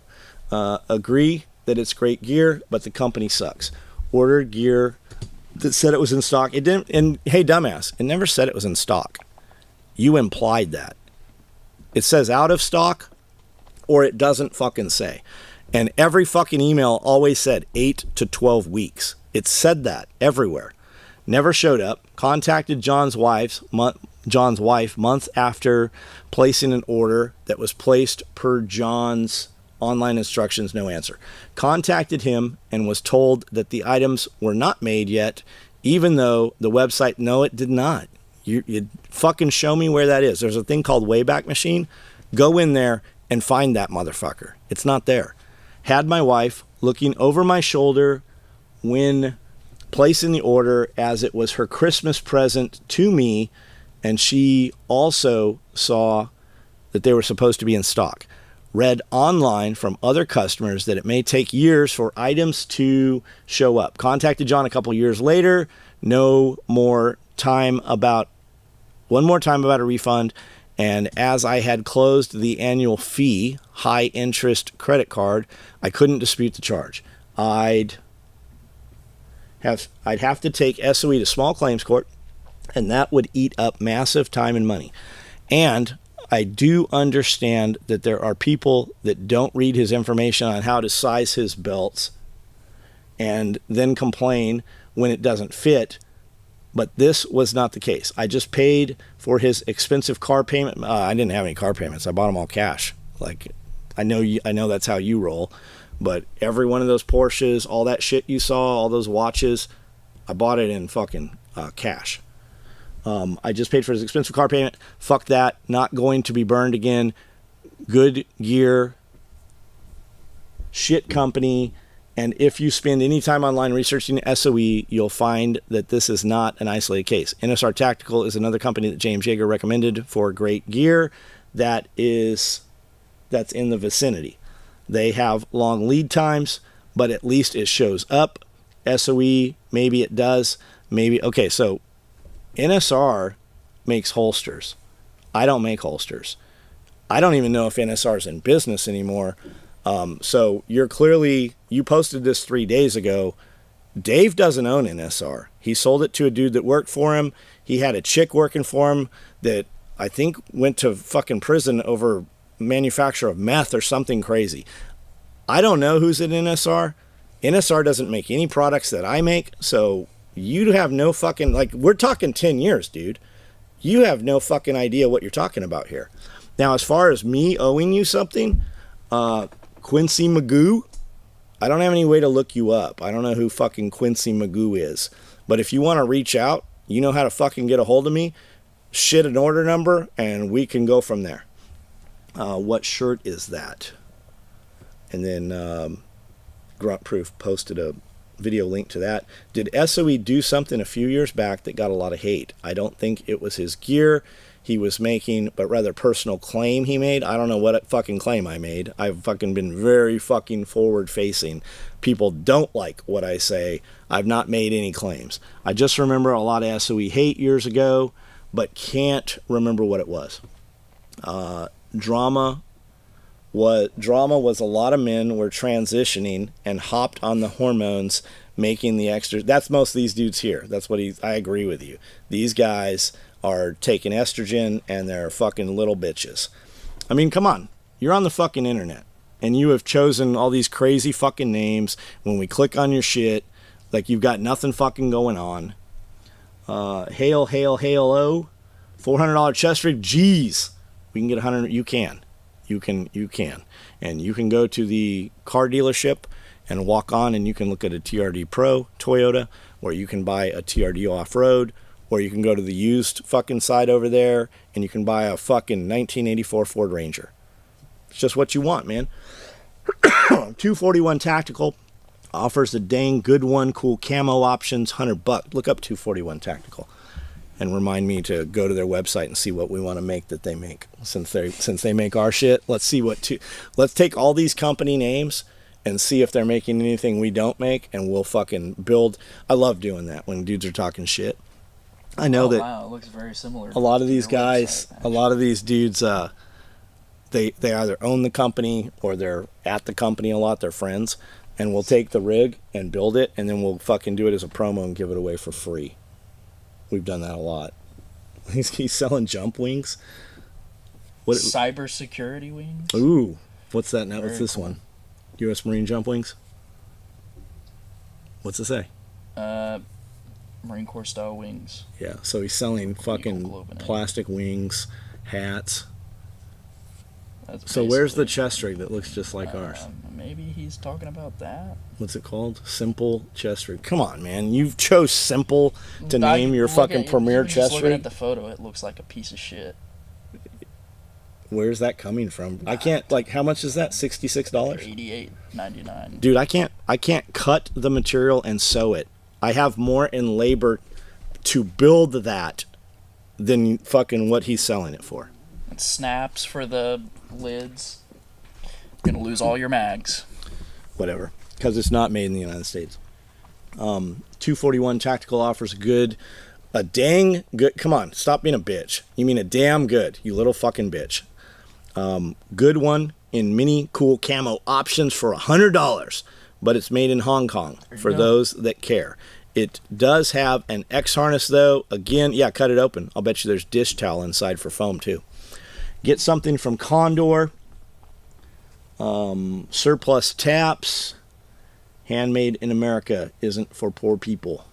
Agree that it's great gear, but the company sucks. Ordered gear that said it was in stock. It didn't. And hey, dumbass, it never said it was in stock. You implied that. It says out of stock, or it doesn't fucking say. And every fucking email always said 8 to 12 weeks. It said that everywhere. Never showed up. Contacted John's wife months after placing an order that was placed per John's online instructions. No answer. Contacted him and was told that the items were not made yet, even though the website, no, it did not. You fucking show me where that is. There's a thing called Wayback Machine. Go in there and find that motherfucker. It's not there. Had my wife looking over my shoulder when placing the order, as it was her Christmas present to me, and she also saw that they were supposed to be in stock. Read online from other customers that it may take years for items to show up. Contacted John a couple years later. One more time about a refund. And as I had closed the annual fee, high interest credit card, I couldn't dispute the charge. I'd have to take SOE to small claims court, and that would eat up massive time and money. And I do understand that there are people that don't read his information on how to size his belts and then complain when it doesn't fit. But this was not the case. I just paid for his expensive car payment. I didn't have any car payments. I bought them all cash. Like, I know that's how you roll. But every one of those Porsches, all that shit you saw, all those watches, I bought it in fucking cash. I just paid for his expensive car payment. Fuck that. Not going to be burned again. Good gear. shit company. And if you spend any time online researching SOE, you'll find that this is not an isolated case. NSR Tactical is another company that James Yeager recommended for great gear that's in the vicinity. They have long lead times, but at least it shows up. SOE, maybe it does. Maybe. Okay, so NSR makes holsters. I don't make holsters. I don't even know if NSR is in business anymore. So you posted this 3 days ago. Dave doesn't own NSR. He sold it to a dude that worked for him. He had a chick working for him that I think went to fucking prison over manufacture of meth or something crazy. I don't know who's at NSR. NSR doesn't make any products that I make. So you have no fucking, like, we're talking 10 years, dude. You have no fucking idea what you're talking about here. Now, as far as me owing you something, Quincy Magoo, I don't have any way to look you up. I don't know who fucking Quincy Magoo is. But if you want to reach out, you know how to fucking get a hold of me. Shit an order number, and we can go from there. What shirt is that? And then Grunt Proof posted a video link to that. Did SOE do something a few years back that got a lot of hate? I don't think it was his gear he was making, but rather personal claim he made. I don't know what fucking claim I made. I've fucking been very fucking forward facing. People don't like what I say. I've not made any claims. I just remember a lot of SOE hate years ago, but can't remember what it was. Drama was a lot of men were transitioning and hopped on the hormones, making the extra. That's most of these dudes here. That's what I agree with you. These guys are taking estrogen and they're fucking little bitches. I mean, come on. You're on the fucking internet and you have chosen all these crazy fucking names. When we click on your shit, like you've got nothing fucking going on. Hail, oh. $400 chest rig. Jeez. We can get 100. You can. And you can go to the car dealership and walk on and you can look at a TRD Pro Toyota, or you can buy a TRD off-road, or you can go to the used fucking side over there and you can buy a fucking 1984 Ford Ranger. It's just what you want, man. 241 Tactical offers a dang good one. Cool camo options, $100. Look up 241 Tactical and remind me to go to their website and see what we want to make that they make. Since they make our shit, let's take all these company names and see if they're making anything we don't make, and we'll fucking build. I love doing that when dudes are talking shit. I know that. Wow, it looks very similar. A lot of these guys, a lot of these dudes, they either own the company or they're at the company a lot. They're friends, and we'll take the rig and build it, and then we'll fucking do it as a promo and give it away for free. We've done that a lot. He's selling jump wings. What? Cybersecurity wings. Ooh, what's that now? Very What's this cool. one? U.S. Marine jump wings. What's it say? Marine Corps style wings. Yeah, so he's selling Eagle fucking globe in it. plastic wings, hats. That's So where's the basically- chest rig that looks just like ours? Maybe he's talking about that. What's it called? Simple chest rig. Come on, man. You chose Simple to I- name your look fucking at- premier even just chest looking rig? at the photo, it looks like a piece of shit. Where's that coming from? I can't, like, how much is that? $66? $88.99. Dude, I can't cut the material and sew it. I have more in labor to build that than fucking what he's selling it for. And snaps for the lids. You're gonna lose all your mags. Whatever, because it's not made in the United States. 241 Tactical offers a dang good. Come on, stop being a bitch. You mean a damn good, you little fucking bitch. Good one in mini cool camo options for $100, but it's made in Hong Kong for go. those that care. It does have an X harness though. Again, yeah, cut it open. I'll bet you there's dish towel inside for foam too. Get something from Condor. Surplus taps. Handmade in America isn't for poor people.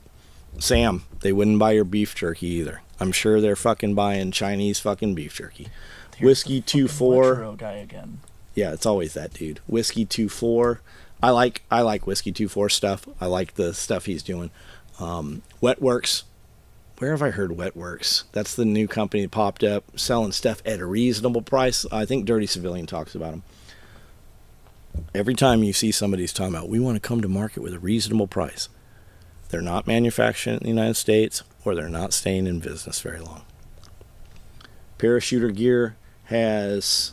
Sam, they wouldn't buy your beef jerky either. I'm sure they're fucking buying Chinese fucking beef jerky. Whiskey 2-4. Retro guy again. Yeah, it's always that dude. Whiskey 2-4. I like Whiskey 2-4 stuff. I like the stuff he's doing. Wetworks. Where have I heard Wetworks? That's the new company that popped up, selling stuff at a reasonable price. I think Dirty Civilian talks about them. Every time you see somebody's talking about, we want to come to market with a reasonable price, they're not manufacturing in the United States, or they're not staying in business very long. Parachuter gear has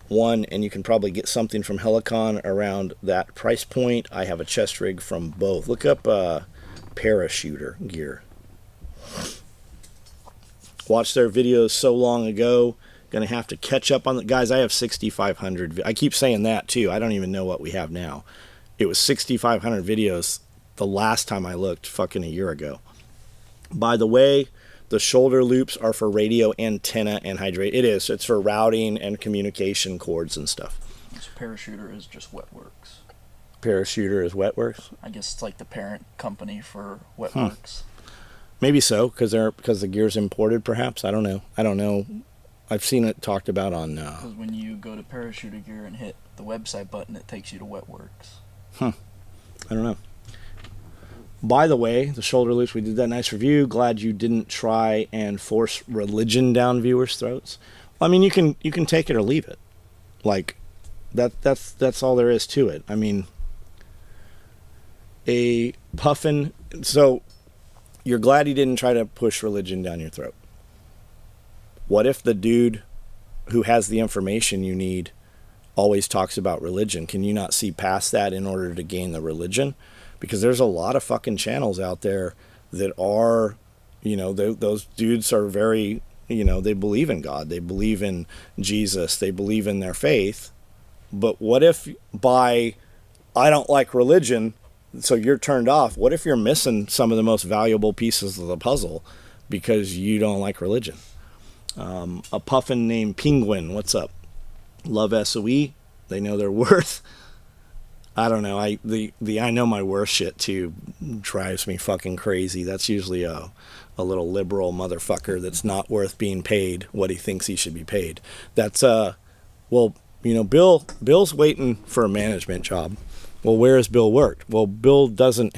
one, and you can probably get something from Helicon around that price point. I have a chest rig from both. Look up parachuter gear. Watched their videos so long ago. Gonna have to catch up on the guys. I have 6,500. I keep saying that too. I don't even know what we have now. It was 6,500 videos the last time I looked, fucking a year ago. By the way, the shoulder loops are for radio antenna and hydrate. It is. It's for routing and communication cords and stuff. This parachuter is just Wetworks. Parachuter is Wetworks. I guess it's like the parent company for Wetworks. Maybe so, because the gear's imported. Perhaps I don't know. I've seen it talked about on. Because when you go to Parachuter Gear and hit the website button, it takes you to Wetworks. I don't know. By the way, the shoulder loops, we did that nice review. Glad you didn't try and force religion down viewers' throats. I mean, you can take it or leave it. Like that's all there is to it. I mean, a puffin. So you're glad he didn't try to push religion down your throat. What if the dude who has the information you need always talks about religion? Can you not see past that in order to gain the religion? Because there's a lot of fucking channels out there that are, those dudes are very, they believe in God. They believe in Jesus. They believe in their faith. But what if I don't like religion, so you're turned off? What if you're missing some of the most valuable pieces of the puzzle because you don't like religion? A puffin named Penguin, what's up? Love SOE. They know their worth. I don't know. I know my worth shit too drives me fucking crazy. That's usually a little liberal motherfucker that's not worth being paid what he thinks he should be paid. That's Bill's waiting for a management job. Well, where has Bill worked? Well, Bill doesn't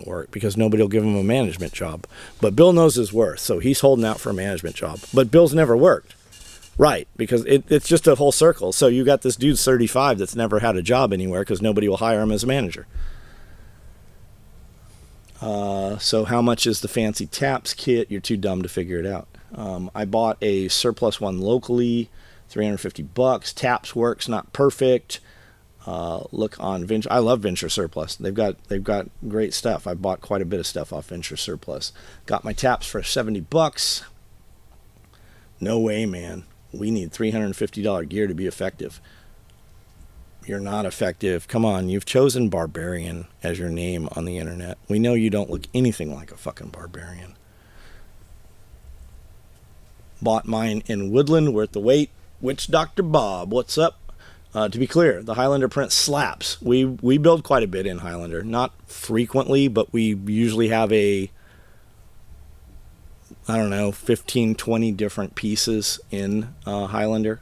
work because nobody will give him a management job. But Bill knows his worth, so he's holding out for a management job. But Bill's never worked. Right, because it's just a whole circle. So you got this dude 35 that's never had a job anywhere because nobody will hire him as a manager. So how much is the fancy taps kit? You're too dumb to figure it out. I bought a surplus one locally, $350. Taps works, not perfect. Look on Venture. I love Venture Surplus. They've got great stuff. I bought quite a bit of stuff off Venture Surplus. Got my taps for $70. No way, man. We need $350 gear to be effective. You're not effective. Come on, you've chosen Barbarian as your name on the internet. We know you don't look anything like a fucking barbarian. Bought mine in Woodland, worth the wait. Witch Dr. Bob, what's up? To be clear, the Highlander print slaps. We build quite a bit in Highlander. Not frequently, but we usually have 15, 20 different pieces in Highlander.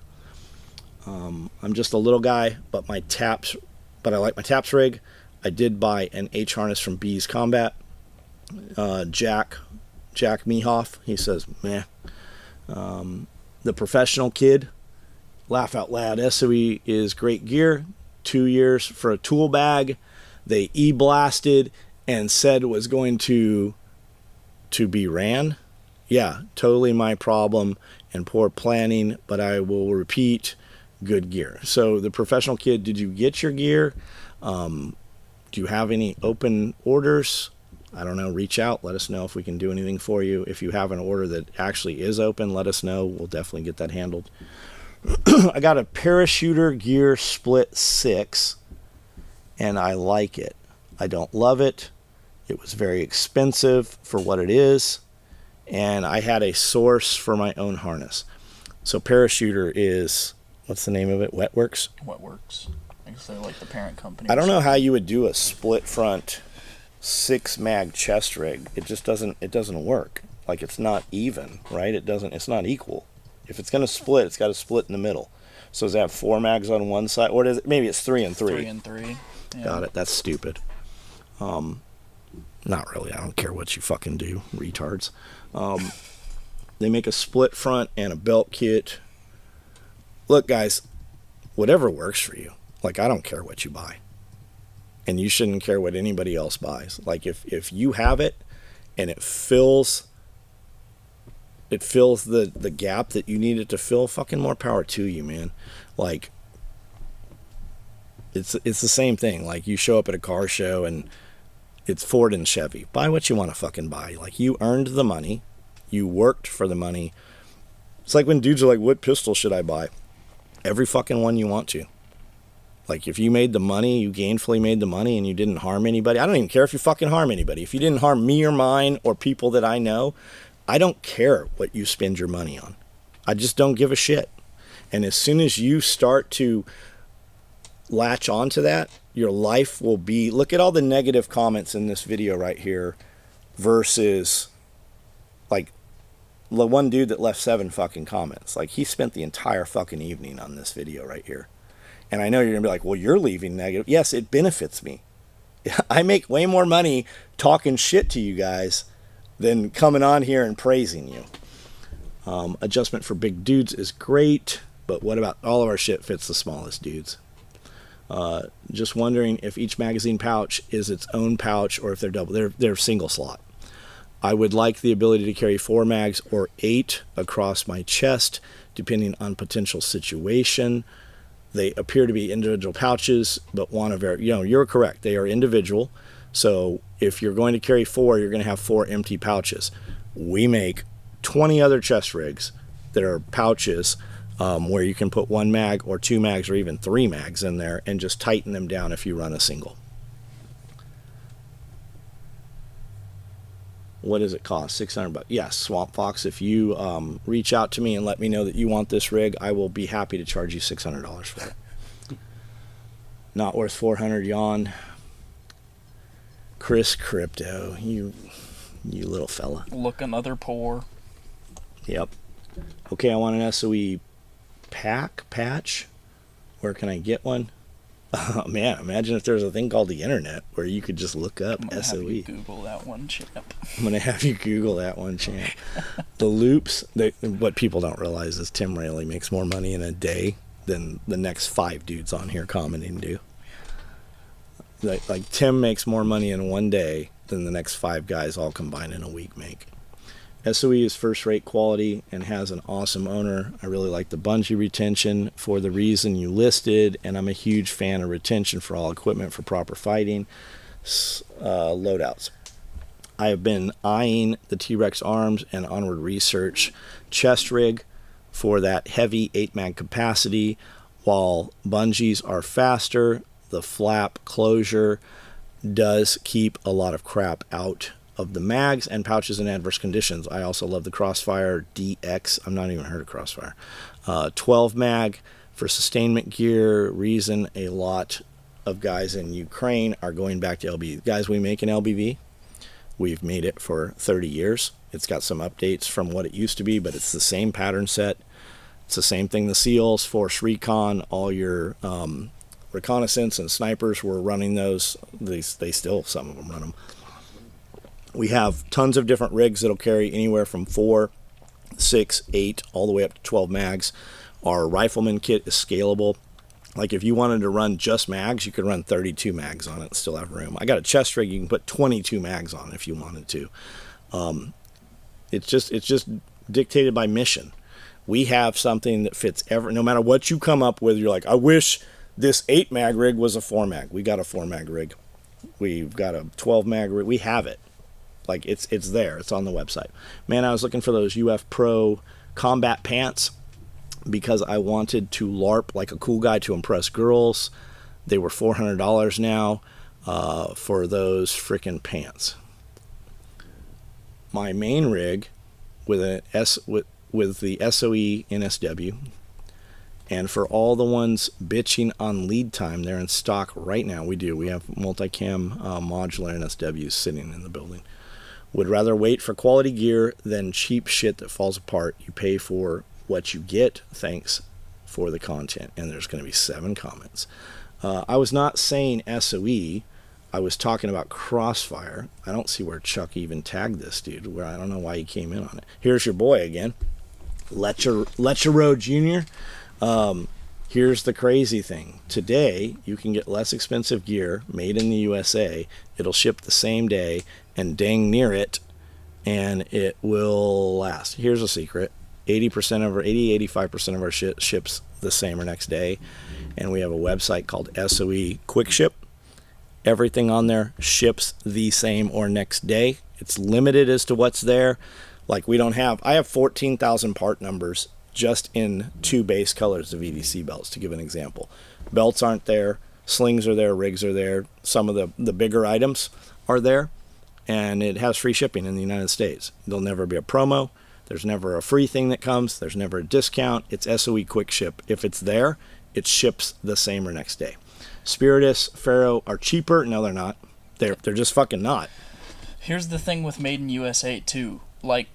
I'm just a little guy, but I like my taps rig. I did buy an H harness from Bees Combat. Jack Mehoff, he says, meh. The Professional Kid, laugh out loud. SOE is great gear. 2 years for a tool bag. They e-blasted and said it was going to be ran. Yeah, totally my problem and poor planning, but I will repeat, good gear. So the Professional Kid, did you get your gear? Do you have any open orders? I don't know, reach out. Let us know if we can do anything for you. If you have an order that actually is open, let us know. We'll definitely get that handled. I got a Parachuter Gear Split 6, and I like it. I don't love it. It was very expensive for what it is, and I had a source for my own harness. So Parachuter is, what's the name of it? Wetworks? Wetworks. I guess they're like the parent company. I don't know how you would do a split front 6-mag chest rig. It just doesn't work. Like, it's not even, right? It's not equal. If it's going to split, it's got to split in the middle. So does it have 4 mags on one side? Or does it, maybe it's 3 and 3. 3 and 3. Yeah. Got it. That's stupid. Not really. I don't care what you fucking do, retards. They make a split front and a belt kit. Look, guys, whatever works for you. Like, I don't care what you buy. And you shouldn't care what anybody else buys. Like, if you have it and it fills the gap that you need it to fill, fucking more power to you, man. Like, it's the same thing. Like, you show up at a car show and it's Ford and Chevy. Buy what you want to fucking buy. Like, you earned the money. You worked for the money. It's like when dudes are like, what pistol should I buy? Every fucking one you want to. Like, if you made the money, you gainfully made the money, and you didn't harm anybody. I don't even care if you fucking harm anybody. If you didn't harm me or mine or people that I know, I don't care what you spend your money on. I just don't give a shit. And as soon as you start to latch onto that, your life will be... Look at all the negative comments in this video right here versus, like, the one dude that left 7 fucking comments. Like, he spent the entire fucking evening on this video right here. And I know you're going to be like, well, you're leaving negative. Yes, it benefits me. I make way more money talking shit to you guys than coming on here and praising you. Adjustment for big dudes is great, but what about all of our shit fits the smallest dudes? Just wondering if each magazine pouch is its own pouch or if they're double. They're single slot. I would like the ability to carry 4 mags or 8 across my chest, depending on potential situation. They appear to be individual pouches, but want to vary. You know, you're correct. They are individual. So if you're going to carry 4, you're going to have 4 empty pouches. We make 20 other chest rigs that are pouches where you can put 1 mag or 2 mags or even 3 mags in there and just tighten them down if you run a single. What does it cost? $600. Yes, Swamp Fox, if you reach out to me and let me know that you want this rig, I will be happy to charge you $600 for it. Not worth 400, yawn. Chris Crypto, you little fella. Looking other poor. Yep. Okay, I want an SOE patch. Where can I get one? Oh, man, imagine if there's a thing called the internet where you could just look up SOE. Have you Google that one, champ. I'm going to have you Google that one, champ. The loops, what people don't realize is Tim Rayleigh makes more money in a day than the next 5 dudes on here commenting do. Like Tim makes more money in one day than the next 5 guys all combined in a week make. SOE is first-rate quality and has an awesome owner. I really like the bungee retention for the reason you listed, and I'm a huge fan of retention for all equipment for proper fighting loadouts. I have been eyeing the T-Rex arms and Onward Research chest rig for that heavy 8-mag capacity. While bungees are faster, the flap closure does keep a lot of crap out of the mags and pouches in adverse conditions. I also love the Crossfire DX. I'm not even heard of Crossfire. 12 mag for sustainment gear. Reason a lot of guys in Ukraine are going back to LBV. Guys, we make an LBV. We've made it for 30 years. It's got some updates from what it used to be, but it's the same pattern set. It's the same thing. The SEALs, Force Recon, all your reconnaissance and snipers were running those. They still, some of them run them. We have tons of different rigs that'll carry anywhere from 4, 6, 8, all the way up to 12 mags. Our rifleman kit is scalable. Like if you wanted to run just mags, you could run 32 mags on it and still have room. I got a chest rig you can put 22 mags on if you wanted to. It's just dictated by mission. We have something that fits no matter what you come up with. You're like, I wish this 8 mag rig was a 4 mag. We got a 4 mag rig. We've got a 12 mag rig. We have it. Like it's there. It's on the website. Man, I was looking for those UF Pro combat pants because I wanted to LARP like a cool guy to impress girls. They were $400 now for those freaking pants. My main rig with the SOE NSW, and for all the ones bitching on lead time, they're in stock right now. We have multicam modular NSWs sitting in the building. Would rather wait for quality gear than cheap shit that falls apart. You pay for what you get. Thanks for the content. And there's going to be 7 comments. I was not saying SOE. I was talking about Crossfire. I don't see where Chuck even tagged this dude. Where I don't know why he came in on it. Here's your boy again, Letcher Road Jr. Here's the crazy thing. Today, you can get less expensive gear made in the USA. It'll ship the same day and dang near it, and it will last. Here's a secret. 85% of our shit ships the same or next day. And we have a website called SOE Quick Ship. Everything on there ships the same or next day. It's limited as to what's there. Like I have 14,000 part numbers just in 2 base colors of EDC belts, to give an example. Belts aren't there, slings are there, rigs are there. Some of the bigger items are there, and it has free shipping in the United States. There'll never be a promo. There's never a free thing that comes. There's never a discount. It's SOE Quick Ship. If it's there, it ships the same or next day. Spiritus, Faro are cheaper. No, they're not. They're just fucking not. Here's the thing with Made in USA too. Like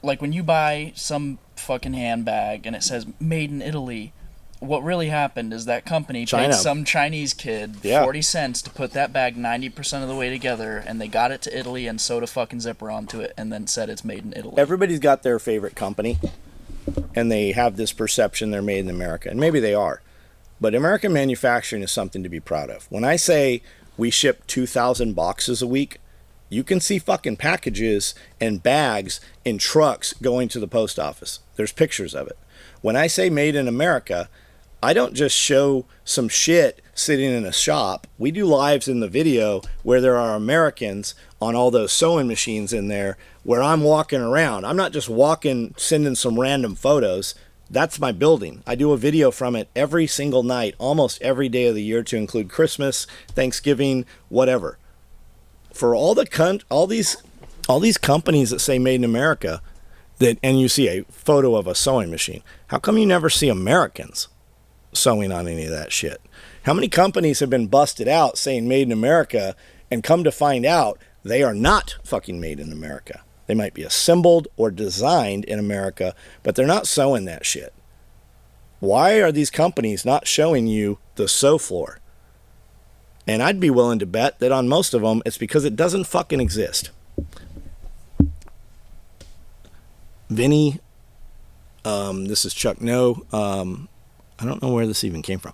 when you buy some fucking handbag and it says Made in Italy, what really happened is that company China. paid some Chinese kid 40 cents to put that bag 90% of the way together, and they got it to Italy and sewed a fucking zipper onto it and then said it's made in Italy. Everybody's got their favorite company, and they have this perception they're made in America, and maybe they are. But American manufacturing is something to be proud of. When I say we ship 2,000 boxes a week, you can see fucking packages and bags in trucks going to the post office. There's pictures of it. When I say made in America, I don't just show some shit sitting in a shop. We do lives in the video where there are Americans on all those sewing machines in there where I'm walking around. I'm not just walking, sending some random photos. That's my building. I do a video from it every single night, almost every day of the year, to include Christmas, Thanksgiving, whatever. For all these companies that say made in America, and you see a photo of a sewing machine, how come you never see Americans sewing on any of that shit? How many companies have been busted out saying made in America, and come to find out they are not fucking made in America? They might be assembled or designed in America, but they're not sewing that shit. Why are these companies not showing you the sew floor? And I'd be willing to bet that on most of them, it's because it doesn't fucking exist. Vinny, this is Chuck. No, I don't know where this even came from.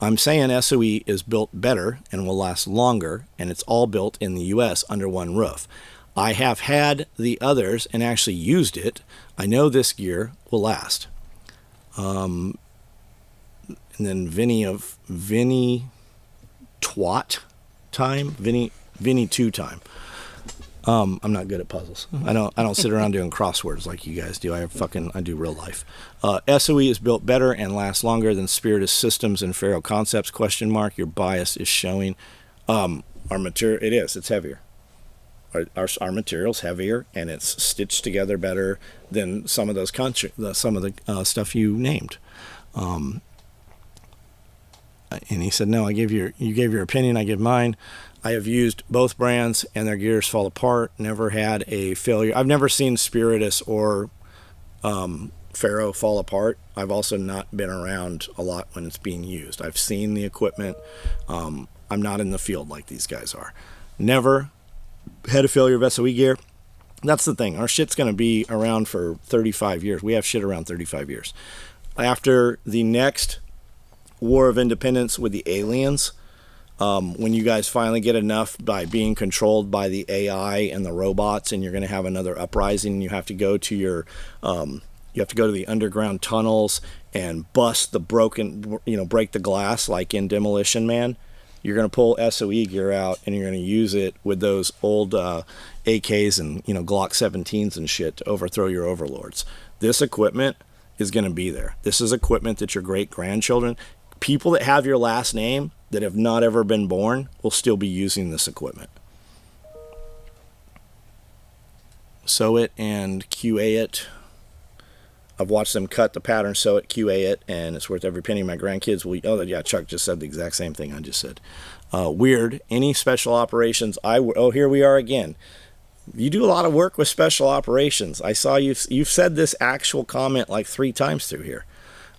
I'm saying SOE is built better and will last longer, and it's all built in the U.S. under one roof. I have had the others and actually used it. I know this gear will last. And then Vinny Twat time, Vinny 2 time. I'm not good at puzzles. I don't sit around doing crosswords like you guys do. I do real life. SOE is built better and lasts longer than Spiritus Systems and Faro Concepts ? Your bias is showing. Our material, it's heavier. Our material's heavier, and it's stitched together better than some of those stuff you named. And he said, no, you gave your opinion, I give mine. I have used both brands, and their gears fall apart. Never had a failure. I've never seen Spiritus or Faro fall apart. I've also not been around a lot when it's being used. I've seen the equipment. I'm not in the field like these guys are. Never had a failure of SOE gear. That's the thing. Our shit's going to be around for 35 years. We have shit around 35 years. After the next War of Independence with the aliens, when you guys finally get enough by being controlled by the AI and the robots, and you're going to have another uprising, you have to go to the underground tunnels and bust the break the glass like in Demolition Man. You're going to pull SOE gear out, and you're going to use it with those old AKs and Glock 17s and shit to overthrow your overlords. This equipment is going to be there. This is equipment that your great-grandchildren, people that have your last name that have not ever been born, will still be using this equipment. Sew it and QA it. I've watched them cut the pattern, sew it, QA it, and it's worth every penny. My grandkids will... Oh, yeah, Chuck just said the exact same thing I just said. Weird. Any special operations... here we are again. You do a lot of work with special operations. I saw you've said this actual comment like 3 times through here.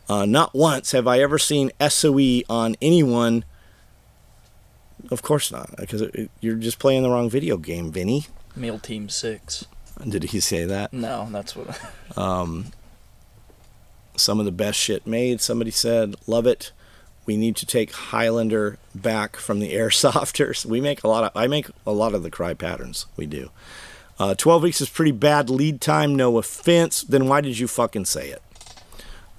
Not once have I ever seen SOE on anyone. Of course not, because you're just playing the wrong video game, Vinny. Meal Team 6. Did he say that? No, that's what... Some of the best shit made, somebody said. Love it. We need to take Highlander back from the airsofters. I make a lot of the cry patterns. We do. 12 weeks is pretty bad lead time, no offense. Then why did you fucking say it?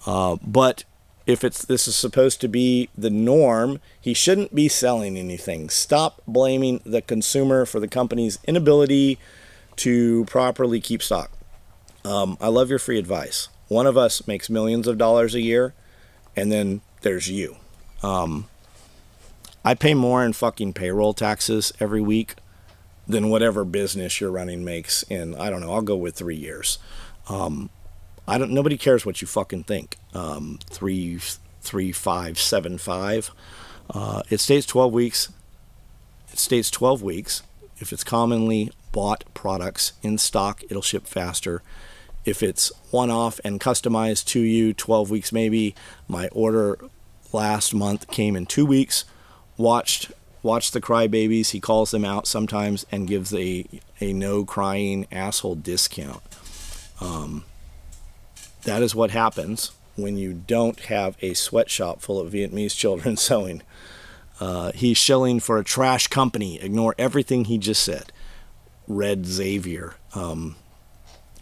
But if this is supposed to be the norm, he shouldn't be selling anything. Stop blaming the consumer for the company's inability to properly keep stock. I love your free advice. One of us makes millions of dollars a year, and then there's you. I pay more in fucking payroll taxes every week than whatever business you're running makes in, I don't know, I'll go with 3 years. Nobody cares what you fucking think. 33575. It states 12 weeks. It states 12 weeks. If it's commonly bought products in stock, it'll ship faster. If it's one-off and customized to you, 12 weeks maybe. My order last month came in 2 weeks. Watch the crybabies. He calls them out sometimes and gives a no crying asshole discount. That is what happens when you don't have a sweatshop full of Vietnamese children sewing. He's shilling for a trash company. Ignore everything he just said. Red Xavier.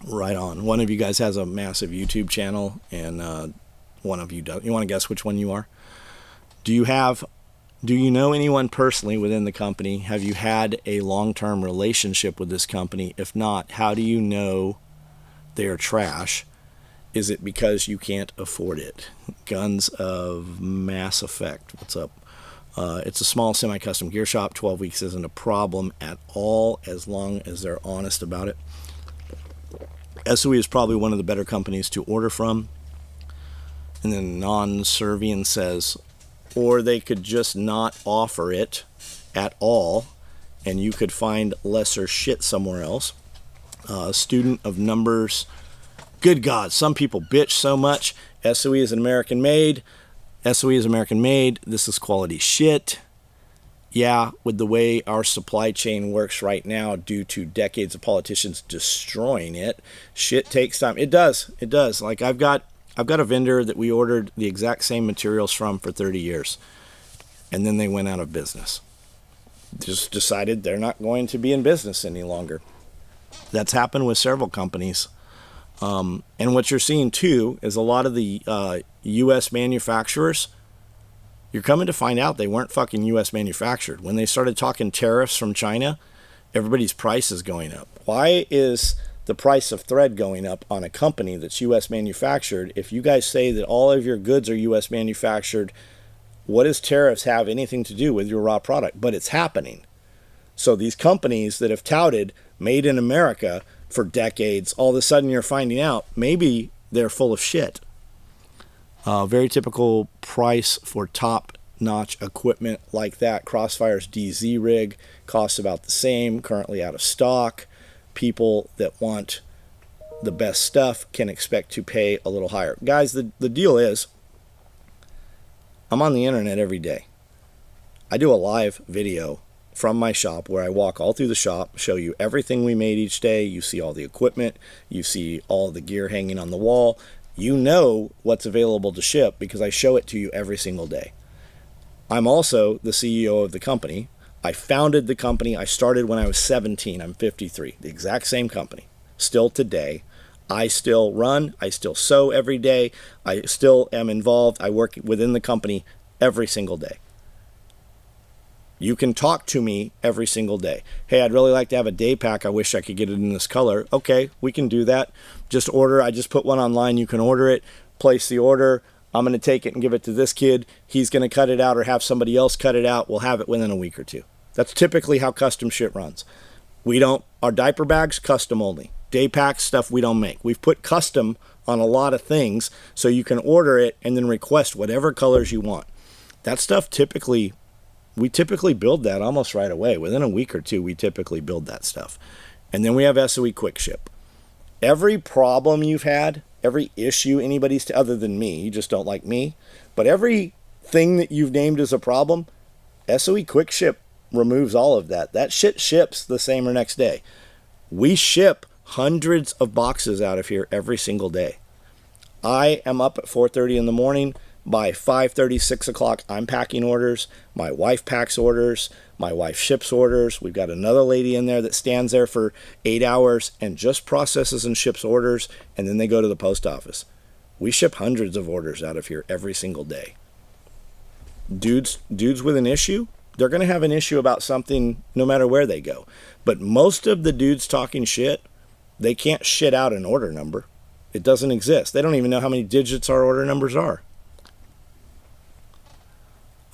Right on. One of you guys has a massive YouTube channel, and one of you doesn't. You want to guess which one you are? Do you know anyone personally within the company? Have you had a long-term relationship with this company? If not, how do you know they're trash? Is it because you can't afford it? Guns of Mass Effect. What's up? It's a small semi-custom gear shop. 12 weeks isn't a problem at all as long as they're honest about it. SOE is probably one of the better companies to order from. And then Non-Servian says, or they could just not offer it at all, and you could find lesser shit somewhere else. Student of numbers. Good God, some people bitch so much. SOE is an American made. SOE is American made. This is quality shit. Yeah, with the way our supply chain works right now due to decades of politicians destroying it, shit takes time. It does. Like I've got a vendor that we ordered the exact same materials from for 30 years. And then they went out of business. Just decided they're not going to be in business any longer. That's happened with several companies. And what you're seeing too is a lot of the U.S. manufacturers, you're coming to find out they weren't fucking U.S. manufactured. When they started talking tariffs from China, everybody's price is going up. Why is the price of thread going up on a company that's U.S. manufactured? If you guys say that all of your goods are U.S. manufactured, what does tariffs have anything to do with your raw product? But it's happening. So these companies that have touted made in America for decades, all of a sudden you're finding out maybe they're full of shit. Very typical price for top-notch equipment like that. Crossfire's DZ rig costs about the same, currently out of stock. People that want the best stuff can expect to pay a little higher. Guys, the deal is, I'm on the internet every day. I do a live video from my shop where I walk all through the shop, show you everything we made each day. You see all the equipment. You see all the gear hanging on the wall. You know what's available to ship because I show it to you every single day. I'm also the CEO of the company. I founded the company. I started when I was 17. I'm 53. The exact same company. Still today. I still run. I still sew every day. I still am involved. I work within the company every single day. You can talk to me every single day. Hey, I'd really like to have a day pack. I wish I could get it in this color. Okay, we can do that. Just order. I just put one online. You can order it. Place the order. I'm going to take it and give it to this kid. He's going to cut it out or have somebody else cut it out. We'll have it within a week or two. That's typically how custom shit runs. Our diaper bags, custom only. Day pack stuff we don't make. We've put custom on a lot of things so you can order it and then request whatever colors you want. That stuff we typically build that almost right away. Within a week or two, we typically build that stuff. And then we have SOE Quick Ship. Every problem you've had, every issue anybody's, other than me, you just don't like me, but everything that you've named as a problem, SOE Quick Ship removes all of that. That shit ships the same or next day. We ship hundreds of boxes out of here every single day. I am up at 4:30 in the morning. By 5:30, 6 o'clock, I'm packing orders. My wife packs orders. My wife ships orders. We've got another lady in there that stands there for 8 hours and just processes and ships orders, and then they go to the post office. We ship hundreds of orders out of here every single day. Dudes with an issue, they're going to have an issue about something no matter where they go. But most of the dudes talking shit, they can't shit out an order number. It doesn't exist. They don't even know how many digits our order numbers are.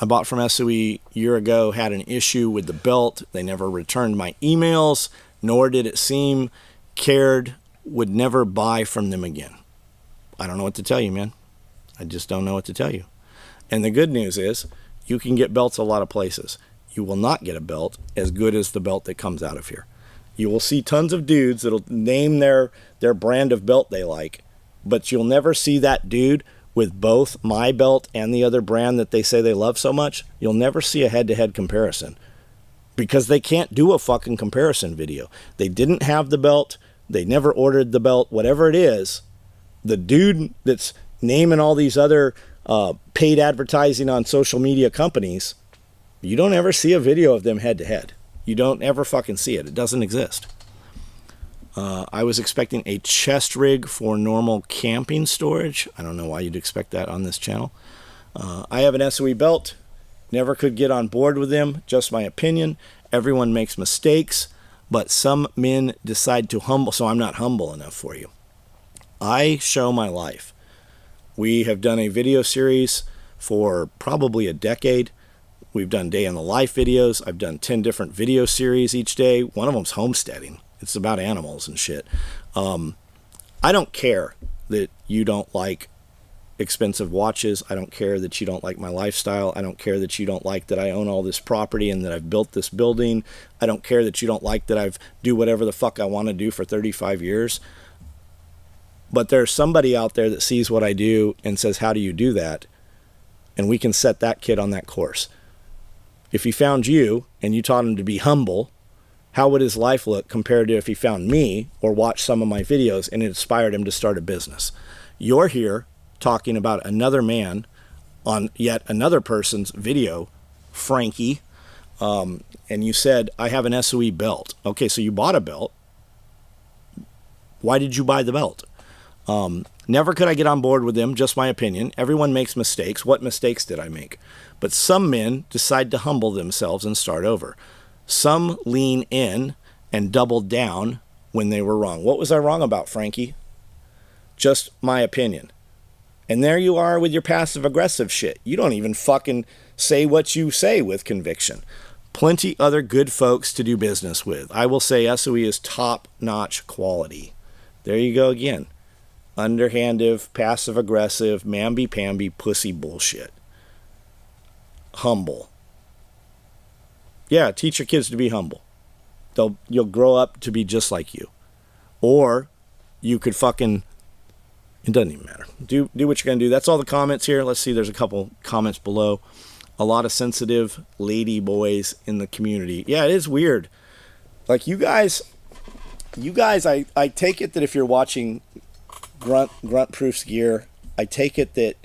I bought from SOE a year ago, had an issue with the belt. They never returned my emails, nor did it seem cared, would never buy from them again. I don't know what to tell you, man. I just don't know what to tell you. And the good news is you can get belts a lot of places. You will not get a belt as good as the belt that comes out of here. You will see tons of dudes that'll name their brand of belt they like, but you'll never see that dude with both my belt and the other brand that they say they love so much. You'll never see a head-to-head comparison because they can't do a fucking comparison video. They didn't have the belt. They never ordered the belt. Whatever it is, the dude that's naming all these other paid advertising on social media companies, you don't ever see a video of them head-to-head. You don't ever fucking see it. It doesn't exist. I was expecting a chest rig for normal camping storage. I don't know why you'd expect that on this channel. I have an SOE belt. Never could get on board with them. Just my opinion. Everyone makes mistakes, but some men decide to humble. So I'm not humble enough for you. I show my life. We have done a video series for probably a decade. We've done day in the life videos. I've done 10 different video series each day. One of them's homesteading. It's about animals and shit. I don't care that you don't like expensive watches. I don't care that you don't like my lifestyle. I don't care that you don't like that I own all this property and that I've built this building. I don't care that you don't like that I've do whatever the fuck I want to do for 35 years. But there's somebody out there that sees what I do and says, how do you do that? And we can set that kid on that course. If he found you and you taught him to be humble, how would his life look compared to if he found me or watched some of my videos and it inspired him to start a business? You're here talking about another man on yet another person's video, Frankie, and you said, I have an SOE belt. Okay, so you bought a belt. Why did you buy the belt? Never could I get on board with them, just my opinion. Everyone makes mistakes. What mistakes did I make? But some men decide to humble themselves and start over. Some lean in and double down when they were wrong. What was I wrong about, Frankie? Just my opinion. And there you are with your passive-aggressive shit. You don't even fucking say what you say with conviction. Plenty other good folks to do business with. I will say SOE is top-notch quality. There you go again. Underhanded, passive-aggressive, mamby-pamby, pussy bullshit. Humble. Yeah, teach your kids to be humble. You'll grow up to be just like you. Or you could fucking, it doesn't even matter. Do what you're going to do. That's all the comments here. Let's see, there's a couple comments below. A lot of sensitive lady boys in the community. Yeah, it is weird. Like you guys, I take it that if you're watching Grunt Proof's gear, I take it that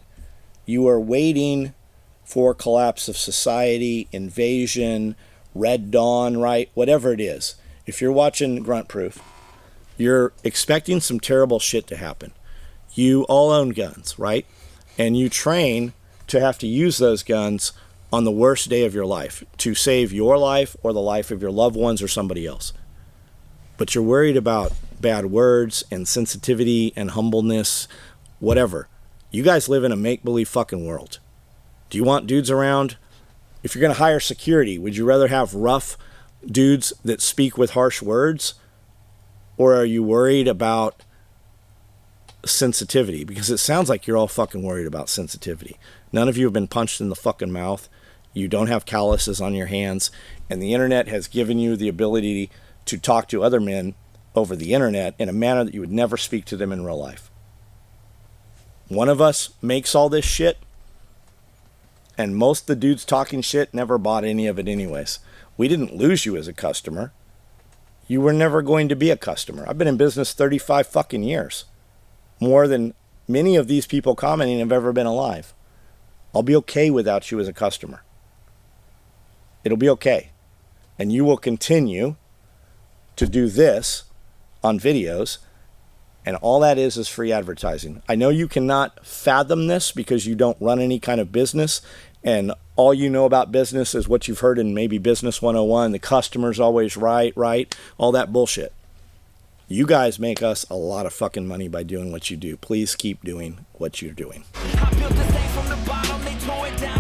you are waiting for collapse of society, invasion, Red Dawn, right? Whatever it is. If you're watching Grunt Proof, you're expecting some terrible shit to happen. You all own guns, right? And you train to have to use those guns on the worst day of your life to save your life or the life of your loved ones or somebody else. But you're worried about bad words and sensitivity and humbleness, whatever. You guys live in a make-believe fucking world. Do you want dudes around? If you're going to hire security, would you rather have rough dudes that speak with harsh words? Or are you worried about sensitivity? Because it sounds like you're all fucking worried about sensitivity. None of you have been punched in the fucking mouth. You don't have calluses on your hands. And the internet has given you the ability to talk to other men over the internet in a manner that you would never speak to them in real life. One of us makes all this shit, and most of the dudes talking shit never bought any of it anyways. We didn't lose you as a customer. You were never going to be a customer. I've been in business 35 fucking years. More than many of these people commenting have ever been alive. I'll be okay without you as a customer. It'll be okay. And you will continue to do this on videos, and all that is free advertising. I know you cannot fathom this because you don't run any kind of business, and all you know about business is what you've heard in maybe Business 101, the customer's always right, all that bullshit. You guys make us a lot of fucking money by doing what you do. Please keep doing what you're doing. I built this thing from the bottom, they tore it down.